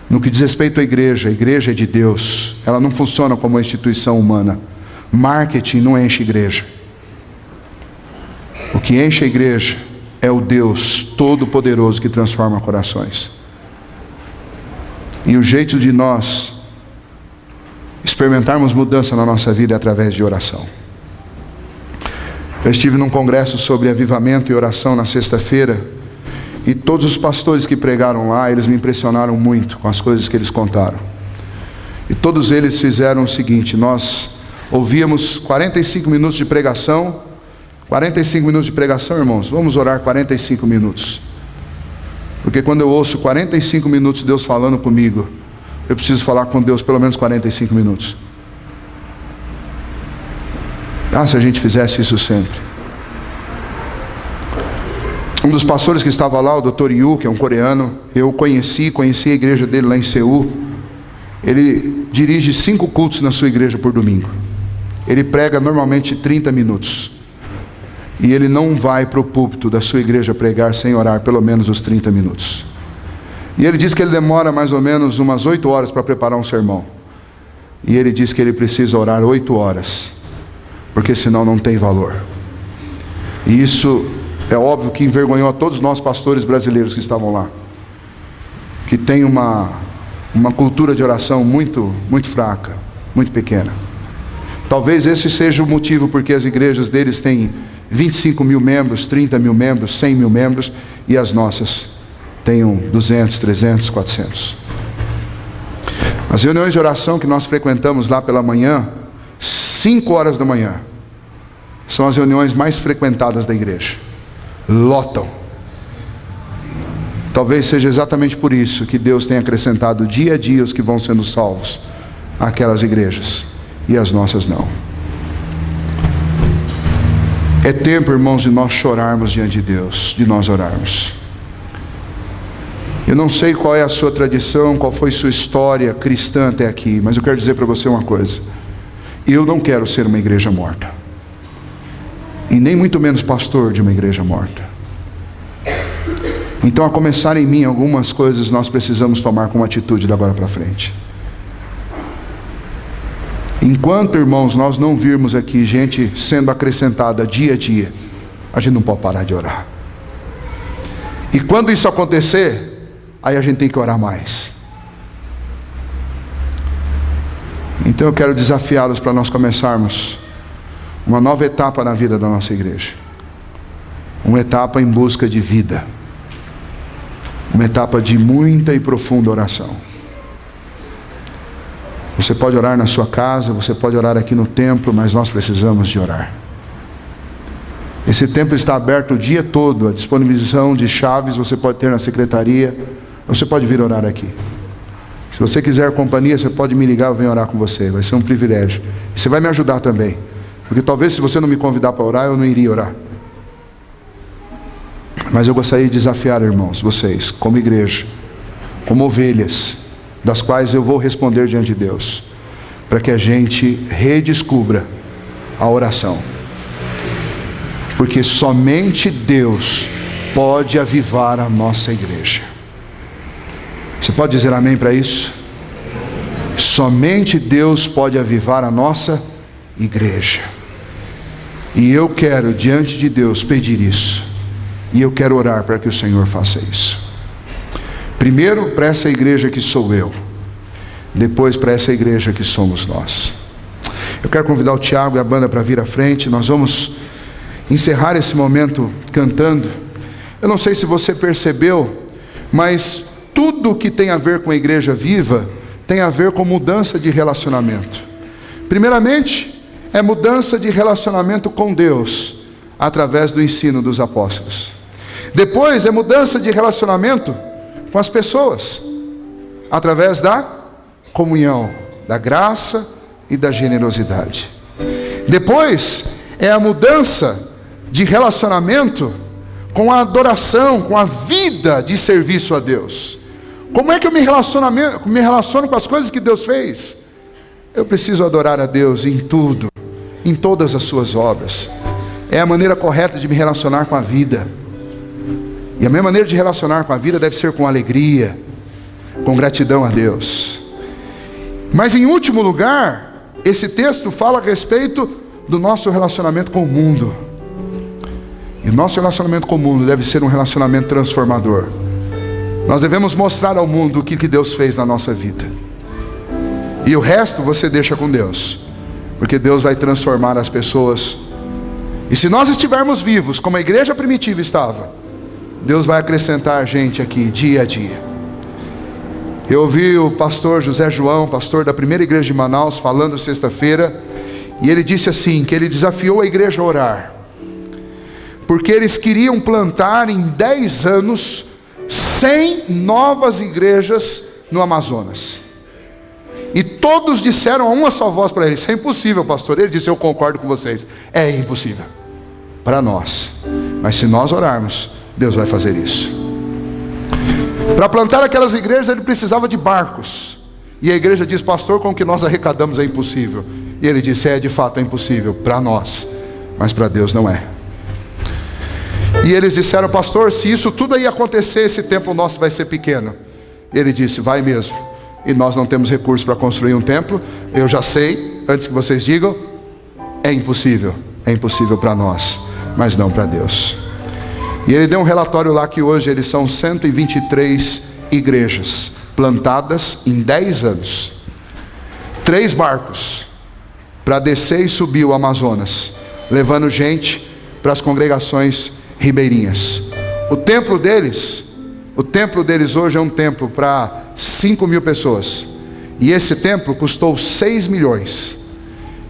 No que diz respeito à igreja, a igreja é de Deus. Ela não funciona como uma instituição humana. Marketing não enche igreja. O que enche a igreja é o Deus Todo-Poderoso que transforma corações. E o jeito de nós experimentarmos mudança na nossa vida é através de oração. Eu estive num congresso sobre avivamento e oração na sexta-feira, e todos os pastores que pregaram lá, eles me impressionaram muito com as coisas que eles contaram. E todos eles fizeram o seguinte: nós ouvíamos 45 minutos de pregação. 45 minutos de pregação, irmãos, vamos orar 45 minutos. Porque quando eu ouço 45 minutos Deus falando comigo, eu preciso falar com Deus pelo menos 45 minutos. Ah, se a gente fizesse isso sempre. Um dos pastores que estava lá, o Dr. Yu, que é um coreano, eu conheci a igreja dele lá em Seul. Ele dirige 5 cultos na sua igreja por domingo. Ele prega normalmente 30 minutos. E ele não vai para o púlpito da sua igreja pregar sem orar pelo menos os 30 minutos. E ele diz que ele demora mais ou menos umas 8 horas para preparar um sermão. E ele diz que ele precisa orar 8 horas, porque senão não tem valor. E isso é óbvio que envergonhou a todos nós pastores brasileiros que estavam lá, que tem uma cultura de oração muito fraca, muito pequena. Talvez esse seja o motivo porque as igrejas deles têm 25 mil membros, 30 mil membros, 100 mil membros, e as nossas tenham 200, 300, 400. As reuniões de oração que nós frequentamos lá pela manhã, 5 horas da manhã, são as reuniões mais frequentadas da igreja. Lotam. Talvez seja exatamente por isso que Deus tem acrescentado dia a dia os que vão sendo salvos àquelas igrejas, e as nossas não. É tempo, irmãos, de nós chorarmos diante de Deus, de nós orarmos. Eu não sei qual é a sua tradição, qual foi sua história cristã até aqui, mas eu quero dizer para você uma coisa: eu não quero ser uma igreja morta, e nem muito menos pastor de uma igreja morta. Então, a começar em mim, algumas coisas nós precisamos tomar como atitude da agora para frente. Enquanto, irmãos, nós não virmos aqui gente sendo acrescentada dia a dia, a gente não pode parar de orar. E quando isso acontecer, aí a gente tem que orar mais. Então eu quero desafiá-los para nós começarmos uma nova etapa na vida da nossa igreja. Uma etapa em busca de vida. Uma etapa de muita e profunda oração. Você pode orar na sua casa, você pode orar aqui no templo, mas nós precisamos de orar. Esse templo está aberto o dia todo, a disponibilização de chaves você pode ter na secretaria, você pode vir orar aqui. Se você quiser companhia, você pode me ligar, eu venho orar com você, vai ser um privilégio. E você vai me ajudar também, porque talvez se você não me convidar para orar, eu não iria orar. Mas eu gostaria de desafiar, irmãos, vocês, como igreja, como ovelhas, das quais eu vou responder diante de Deus, para que a gente redescubra a oração, porque somente Deus pode avivar a nossa igreja. Você pode dizer amém para isso? Somente Deus pode avivar a nossa igreja, e eu quero diante de Deus pedir isso, e eu quero orar para que o Senhor faça isso. Primeiro para essa igreja que sou eu, depois para essa igreja que somos nós. Eu quero convidar o Tiago e a banda para vir à frente. Nós vamos encerrar esse momento cantando. Eu não sei se você percebeu, mas tudo que tem a ver com a igreja viva tem a ver com mudança de relacionamento. Primeiramente, é mudança de relacionamento com Deus, através do ensino dos apóstolos. Depois é mudança de relacionamento com as pessoas, através da comunhão, da graça e da generosidade. Depois é a mudança de relacionamento com a adoração, com a vida de serviço a Deus. Como é que eu me relaciono com as coisas que Deus fez? Eu preciso adorar a Deus em tudo, em todas as suas obras. É a maneira correta de me relacionar com a vida. E a minha maneira de relacionar com a vida deve ser com alegria, com gratidão a Deus. Mas em último lugar, esse texto fala a respeito do nosso relacionamento com o mundo. E o nosso relacionamento com o mundo deve ser um relacionamento transformador. Nós devemos mostrar ao mundo o que Deus fez na nossa vida. E o resto você deixa com Deus, porque Deus vai transformar as pessoas. E se nós estivermos vivos, como a igreja primitiva estava, Deus vai acrescentar a gente aqui, dia a dia. Eu ouvi o pastor José João, pastor da primeira igreja de Manaus, falando sexta-feira, e ele disse assim, que ele desafiou a igreja a orar, porque eles queriam plantar em 10 anos 100 novas igrejas no Amazonas. E todos disseram a uma só voz para ele: isso é impossível, pastor. Ele disse: eu concordo com vocês, é impossível para nós, mas se nós orarmos, Deus vai fazer isso. Para plantar aquelas igrejas ele precisava de barcos, E a igreja diz: pastor, com o que nós arrecadamos é impossível. E ele disse: de fato é impossível para nós, mas para Deus não é. E eles disseram: pastor, se isso tudo aí acontecer, esse templo nosso vai ser pequeno. Ele disse: vai mesmo. E nós não temos recursos para construir um templo. Eu já sei, antes que vocês digam, é impossível para nós, mas não para Deus. E ele deu um relatório lá que hoje eles são 123 igrejas plantadas em 10 anos. 3 barcos para descer e subir o Amazonas, levando gente para as congregações ribeirinhas. O templo deles hoje é um templo para 5.000 pessoas. E esse templo custou 6 milhões.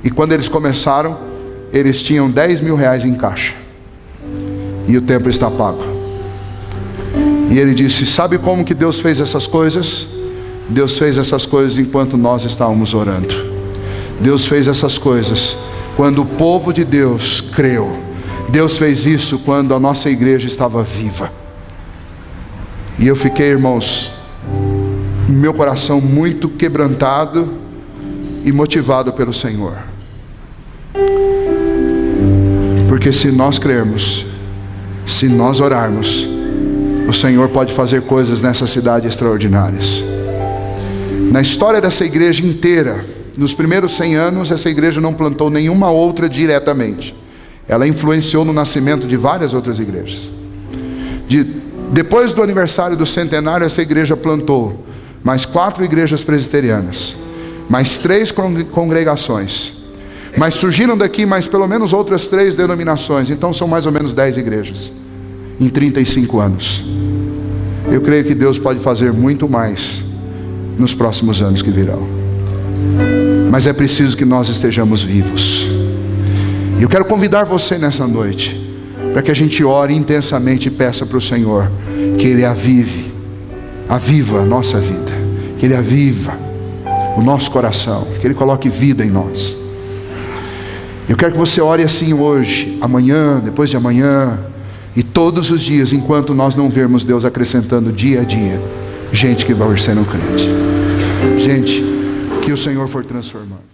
E quando eles começaram, eles tinham 10 mil reais em caixa. E o templo está pago. E ele disse: sabe como que Deus fez essas coisas? Deus fez essas coisas enquanto nós estávamos orando. Deus fez essas coisas quando o povo de Deus creu. Deus fez isso quando a nossa igreja estava viva. E eu fiquei, irmãos, meu coração muito quebrantado e motivado pelo Senhor. Porque se nós crermos, se nós orarmos, o Senhor pode fazer coisas nessa cidade extraordinárias. Na história dessa igreja inteira, nos primeiros 100 anos, essa igreja não plantou nenhuma outra diretamente. Ela influenciou no nascimento de várias outras igrejas. Depois do aniversário do centenário, essa igreja plantou mais 4 igrejas presbiterianas, mais 3 congregações, mas surgiram daqui mais pelo menos outras 3 denominações. Então são mais ou menos 10 igrejas em 35 anos. Eu creio que Deus pode fazer muito mais nos próximos anos que virão. Mas é preciso que nós estejamos vivos. E eu quero convidar você nessa noite para que a gente ore intensamente e peça para o Senhor que Ele aviva a nossa vida, que Ele aviva o nosso coração, que Ele coloque vida em nós. Eu quero que você ore assim hoje, amanhã, depois de amanhã e todos os dias, enquanto nós não vermos Deus acrescentando dia a dia gente que vai sendo crente, gente que o Senhor for transformando.